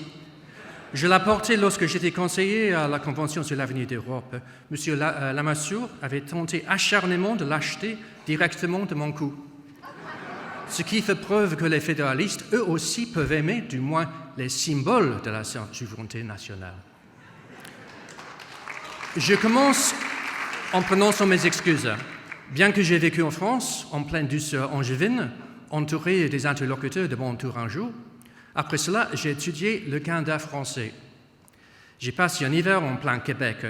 Je l'ai portée lorsque j'étais conseiller à la Convention sur l'avenir d'Europe. Monsieur Lamassoure avait tenté acharnement de l'acheter directement de mon cou. Ce qui fait preuve que les fédéralistes, eux aussi, peuvent aimer du moins les symboles de la souveraineté nationale. Je commence en prononçant mes excuses. Bien que j'ai vécu en France, en pleine douceur angevine, entouré des interlocuteurs de mon tour un jour, après cela, j'ai étudié le Canada français. J'ai passé un hiver en plein Québec.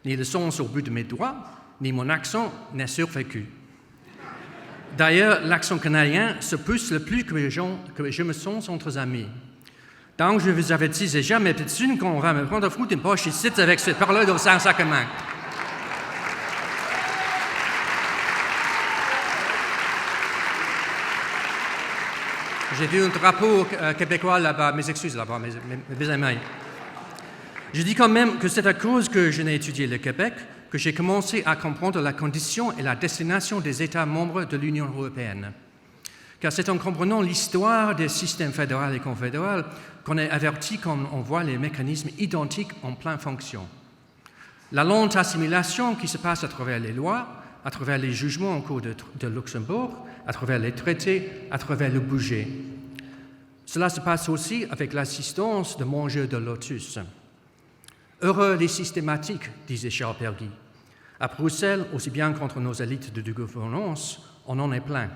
Ni le sens au bout de mes doigts, ni mon accent n'a survécu. D'ailleurs, l'accent canadien se pousse le plus que je me sens entre amis. Donc, je vous avertis déjà, mes petites unes, qu'on va me prendre fou d'une poche ici avec cette parole dans un sac à main. J'ai vu un drapeau québécois là-bas, mes excuses là-bas, mes amis. Je dis quand même que c'est à cause que je n'ai étudié le Québec que j'ai commencé à comprendre la condition et la destination des États membres de l'Union européenne. Car c'est en comprenant l'histoire des systèmes fédéral et confédéral qu'on est averti quand on voit les mécanismes identiques en pleine fonction. La lente assimilation qui se passe à travers les lois, à travers les jugements en cours de Luxembourg, à travers les traités, à travers le budget. Cela se passe aussi avec l'assistance de mangeurs de lotus. Heureux les systématiques, disait Charles Péguy. À Bruxelles, aussi bien qu'entre nos élites de gouvernance, on en est plein.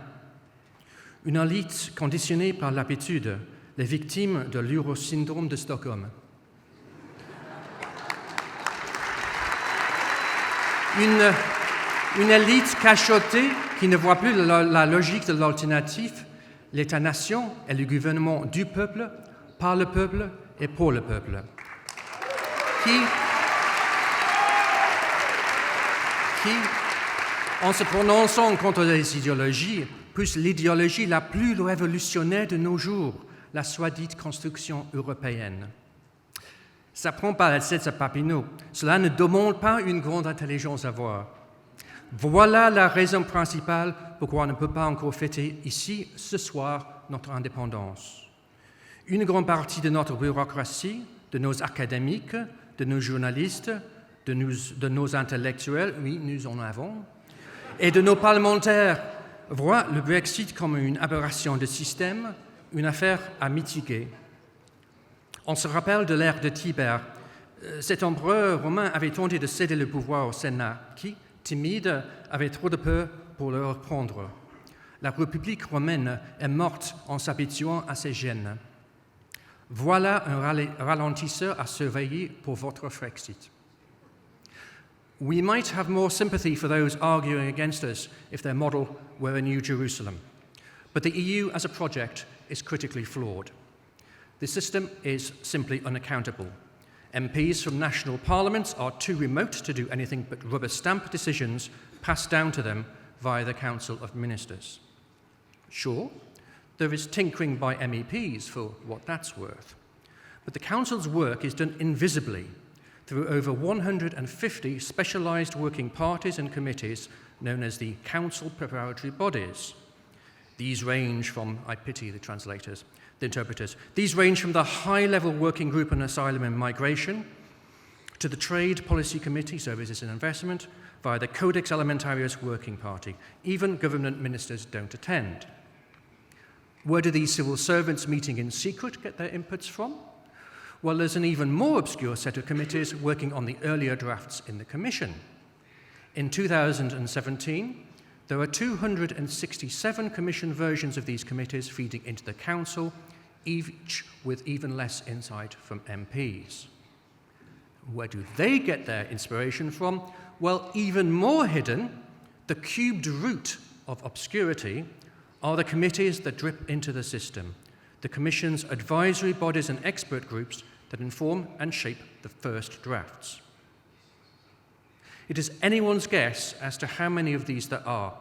Une élite conditionnée par l'habitude, les victimes de l'eurosyndrome de Stockholm. Une élite cachotée qui ne voit plus la logique de l'alternative, l'État-nation et le gouvernement du peuple, par le peuple et pour le peuple. Qui, en se prononçant contre les idéologies, pousse l'idéologie la plus révolutionnaire de nos jours, la soi-dite construction européenne. Ça prend pas la tête à Papineau. Cela ne demande pas une grande intelligence à voir. Voilà la raison principale pourquoi on ne peut pas encore fêter ici, ce soir, notre indépendance. Une grande partie de notre bureaucratie, de nos académiques, de nos journalistes, de nos intellectuels, oui, nous en avons, et de nos parlementaires voient le Brexit comme une aberration de système, une affaire à mitiguer. On se rappelle de l'ère de Tibère. Cet empereur romain avait tenté de céder le pouvoir au Sénat, qui, timide, avait trop de peur pour le reprendre. La République romaine est morte en s'habituant à ses gènes. Voilà un ralentisseur à surveiller pour votre Brexit. We might have more sympathy for those arguing against us if their model were a New Jerusalem. But the EU as a project is critically flawed. The system is simply unaccountable. MPs from national parliaments are too remote to do anything but rubber stamp decisions passed down to them via the Council of Ministers. Sure, there is tinkering by MEPs for what that's worth, but the Council's work is done invisibly through over 150 specialised working parties and committees known as the Council Preparatory Bodies. These range from, I pity the translators, the interpreters, these range from the high-level working group on asylum and migration to the Trade Policy Committee, Services and Investment, via the Codex Alimentarius Working Party. Even government ministers don't attend. Where do these civil servants meeting in secret get their inputs from? Well, there's an even more obscure set of committees working on the earlier drafts in the Commission. In 2017, there are 267 Commission versions of these committees feeding into the Council, each with even less insight from MPs. Where do they get their inspiration from? Well, even more hidden, the cubed root of obscurity, are the committees that drip into the system, the Commission's advisory bodies and expert groups that inform and shape the first drafts. It is anyone's guess as to how many of these there are.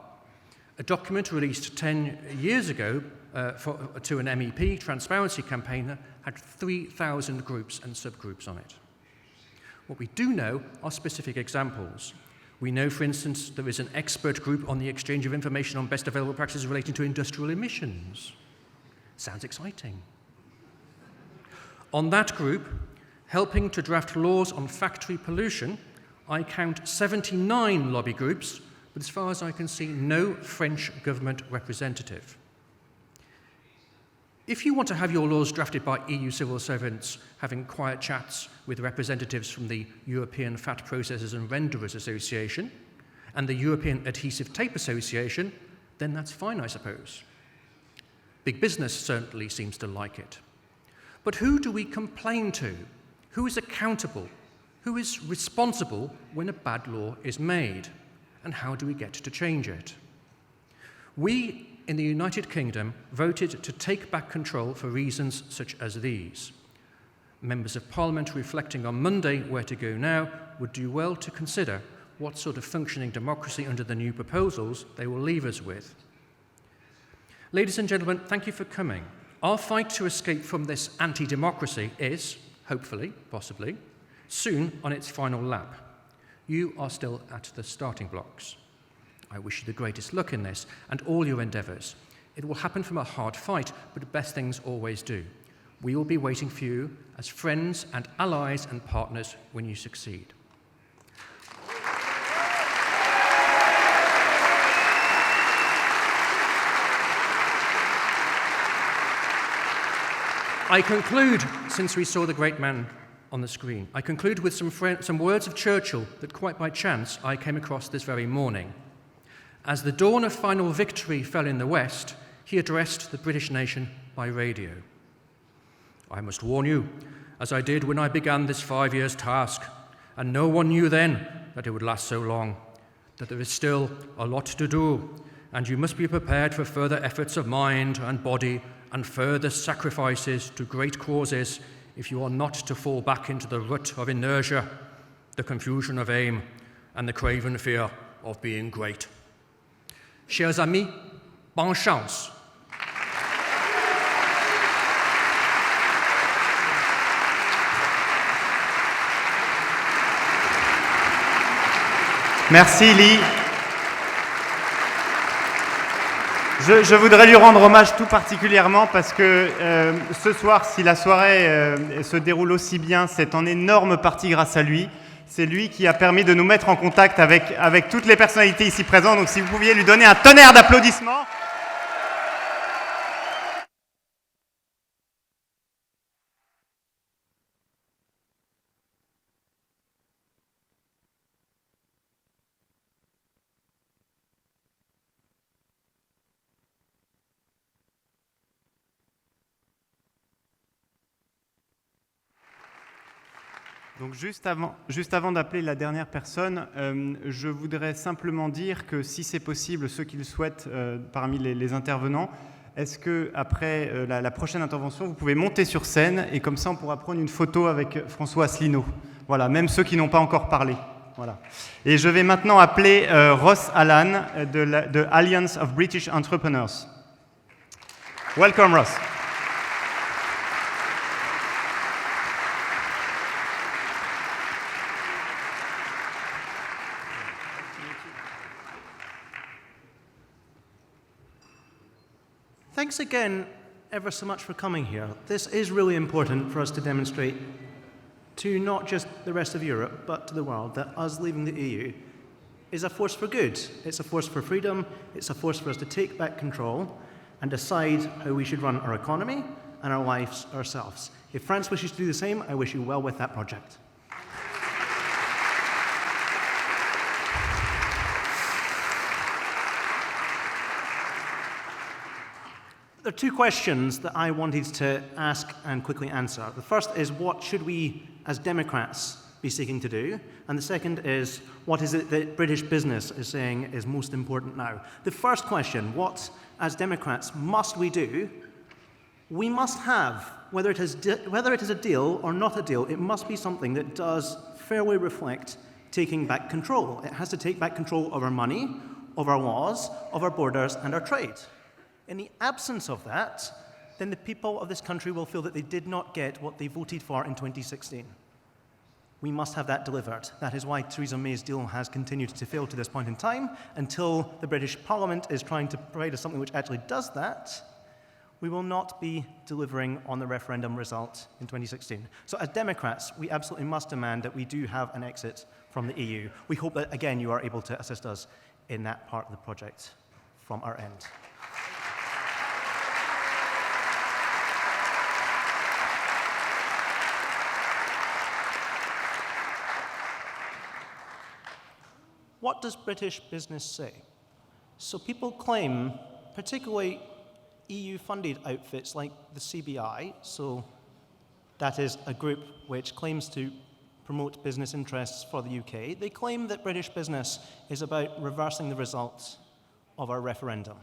A document released 10 years ago to an MEP transparency campaigner had 3,000 groups and subgroups on it. What we do know are specific examples. We know, for instance, there is an expert group on the exchange of information on best available practices relating to industrial emissions. Sounds exciting. On that group, helping to draft laws on factory pollution, I count 79 lobby groups, but as far as I can see, no French government representative. If you want to have your laws drafted by EU civil servants having quiet chats with representatives from the European Fat Processors and Renderers Association and the European Adhesive Tape Association, then that's fine, I suppose. Big business certainly seems to like it. But who do we complain to? Who is accountable? Who is responsible when a bad law is made? And how do we get to change it? We in the United Kingdom voted to take back control for reasons such as these. Members of Parliament reflecting on Monday where to go now would do well to consider what sort of functioning democracy under the new proposals they will leave us with. Ladies and gentlemen, thank you for coming. Our fight to escape from this anti-democracy is, hopefully, possibly, soon on its final lap. You are still at the starting blocks. I wish you the greatest luck in this and all your endeavours. It will happen from a hard fight, but best things always do. We will be waiting for you as friends and allies and partners when you succeed. I conclude, since we saw the great man on the screen, I conclude with some words of Churchill that quite by chance I came across this very morning. As the dawn of final victory fell in the West, he addressed the British nation by radio. I must warn you, as I did when I began this 5 years' task, and no one knew then that it would last so long, that there is still a lot to do, and you must be prepared for further efforts of mind and body and further sacrifices to great causes if you are not to fall back into the rut of inertia, the confusion of aim, and the craven fear of being great. Chers amis, bonne chance. Merci Lee. Je voudrais lui rendre hommage tout particulièrement parce que ce soir, si la soirée se déroule aussi bien, c'est en énorme partie grâce à lui. C'est lui qui a permis de nous mettre en contact avec toutes les personnalités ici présentes. Donc si vous pouviez lui donner un tonnerre d'applaudissements. Donc juste avant d'appeler la dernière personne, je voudrais simplement dire que si c'est possible, ceux qui le souhaitent parmi les intervenants, est-ce qu'après la prochaine intervention, vous pouvez monter sur scène et comme ça on pourra prendre une photo avec François Asselineau. Voilà, même ceux qui n'ont pas encore parlé. Voilà. Et je vais maintenant appeler Ross Allan de Alliance of British Entrepreneurs. Welcome Ross. Thanks again ever so much for coming here. This is really important for us to demonstrate to not just the rest of Europe, but to the world, that us leaving the EU is a force for good. It's a force for freedom. It's a force for us to take back control and decide how we should run our economy and our lives ourselves. If France wishes to do the same, I wish you well with that project. There are two questions that I wanted to ask and quickly answer. The first is, what should we, as Democrats, be seeking to do? And the second is, what is it that British business is saying is most important now? The first question, what, as Democrats, must we do? We must have, whether it is a deal or not a deal, it must be something that does fairly reflect taking back control. It has to take back control of our money, of our laws, of our borders, and our trade. In the absence of that, then the people of this country will feel that they did not get what they voted for in 2016. We must have that delivered. That is why Theresa May's deal has continued to fail to this point in time, until the British Parliament is trying to provide us something which actually does that. We will not be delivering on the referendum result in 2016. So as Democrats, we absolutely must demand that we do have an exit from the EU. We hope that, again, you are able to assist us in that part of the project from our end. What does British business say? So people claim, particularly EU-funded outfits like the CBI, so that is a group which claims to promote business interests for the UK, they claim that British business is about reversing the results of our referendum.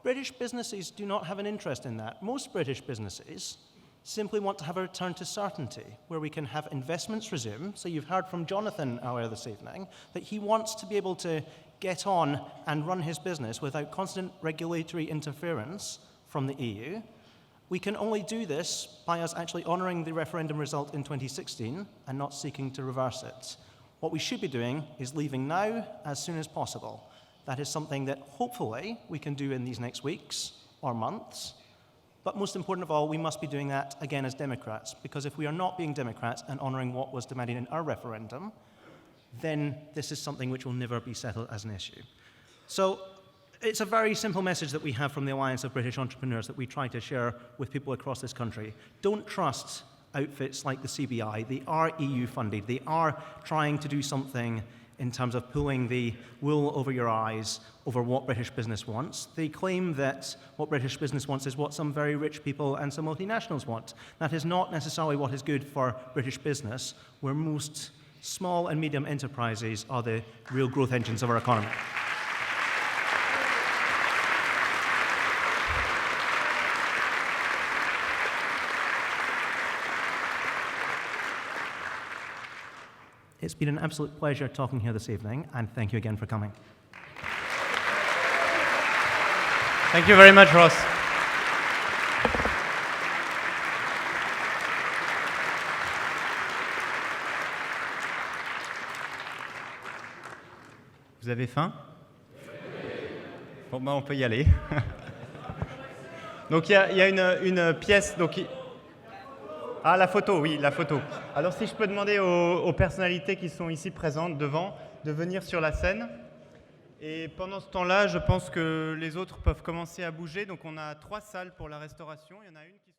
British businesses do not have an interest in that. Most British businesses simply want to have a return to certainty, where we can have investments resume. So you've heard from Jonathan earlier this evening that he wants to be able to get on and run his business without constant regulatory interference from the EU. We can only do this by us actually honouring the referendum result in 2016 and not seeking to reverse it. What we should be doing is leaving now as soon as possible. That is something that hopefully we can do in these next weeks or months. But most important of all, we must be doing that again as Democrats, because if we are not being Democrats and honouring what was demanded in our referendum, then this is something which will never be settled as an issue. So it's a very simple message that we have from the Alliance of British Entrepreneurs that we try to share with people across this country. Don't trust outfits like the CBI. They are EU funded. They are trying to do something in terms of pulling the wool over your eyes over what British business wants. They claim that what British business wants is what some very rich people and some multinationals want. That is not necessarily what is good for British business, where most small and medium enterprises are the real growth engines of our economy. It's been an absolute pleasure talking here this evening, and thank you again for coming. Thank you very much, Ross. Vous avez faim? Bon, ben, on peut y aller. Donc, il y a une pièce... Donc, ah, la photo, oui, la photo. Alors, si je peux demander aux personnalités qui sont ici présentes devant de venir sur la scène. Et pendant ce temps-là, je pense que les autres peuvent commencer à bouger. Donc, on a 3 salles pour la restauration. Il y en a une qui...